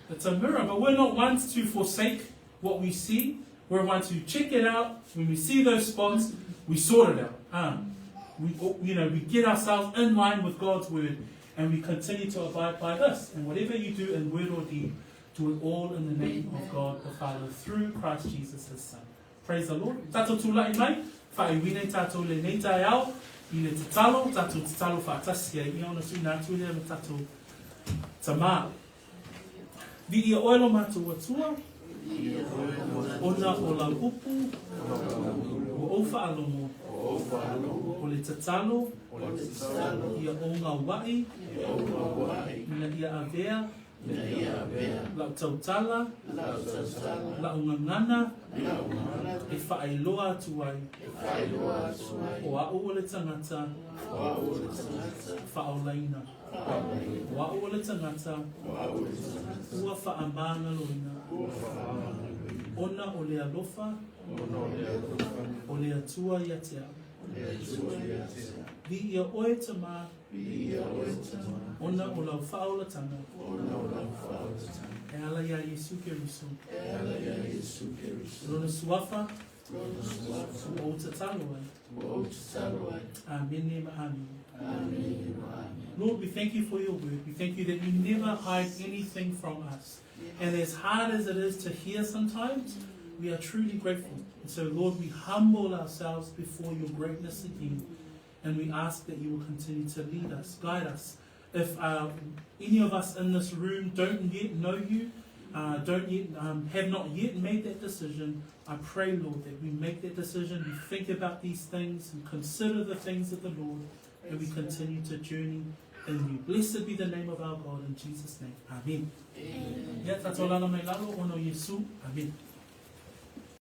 It's a mirror, but we're not ones to forsake what we see. We're ones who check it out. When we see those spots, we sort it out. We get ourselves in line with God's word, and we continue to abide by this. And whatever you do in word or deed, do it all in the name of God the Father, through Christ Jesus His Son. Praise the Lord. Tato tūlai mai, whae wine tato le neitai au, i le tatalo, tato tatalo whaatasia, i ona sui nā tuile le tato tamā. Vi ia oelo mātua atua, ona o lau upu, o o whaalongo, o le tatalo, ia o ngā wai, na ia avea, lau tautala, lau ngangana, e whaailoa atu ai, o au o le tangata, whaolaina, o au o le tangata, ua whaamana loina, ona o le alofa, o le atua ia te au. Vi ia oe tamā, ona o lau whaolatanga, e ala ia Yesu Keriso, rona suafa, o tatalo ai, amen ma amen. Lord, we thank you for your word. We thank you that you never hide anything from us. And as hard as it is to hear sometimes, we are truly grateful. And so, Lord, we humble ourselves before your greatness again. And we ask that you will continue to lead us, guide us. If any of us in this room don't yet know you, have not yet made that decision, I pray, Lord, that we make that decision, we think about these things, and consider the things of the Lord, and we continue to journey in you. Blessed be the name of our God, in Jesus' name. Amen. Amen.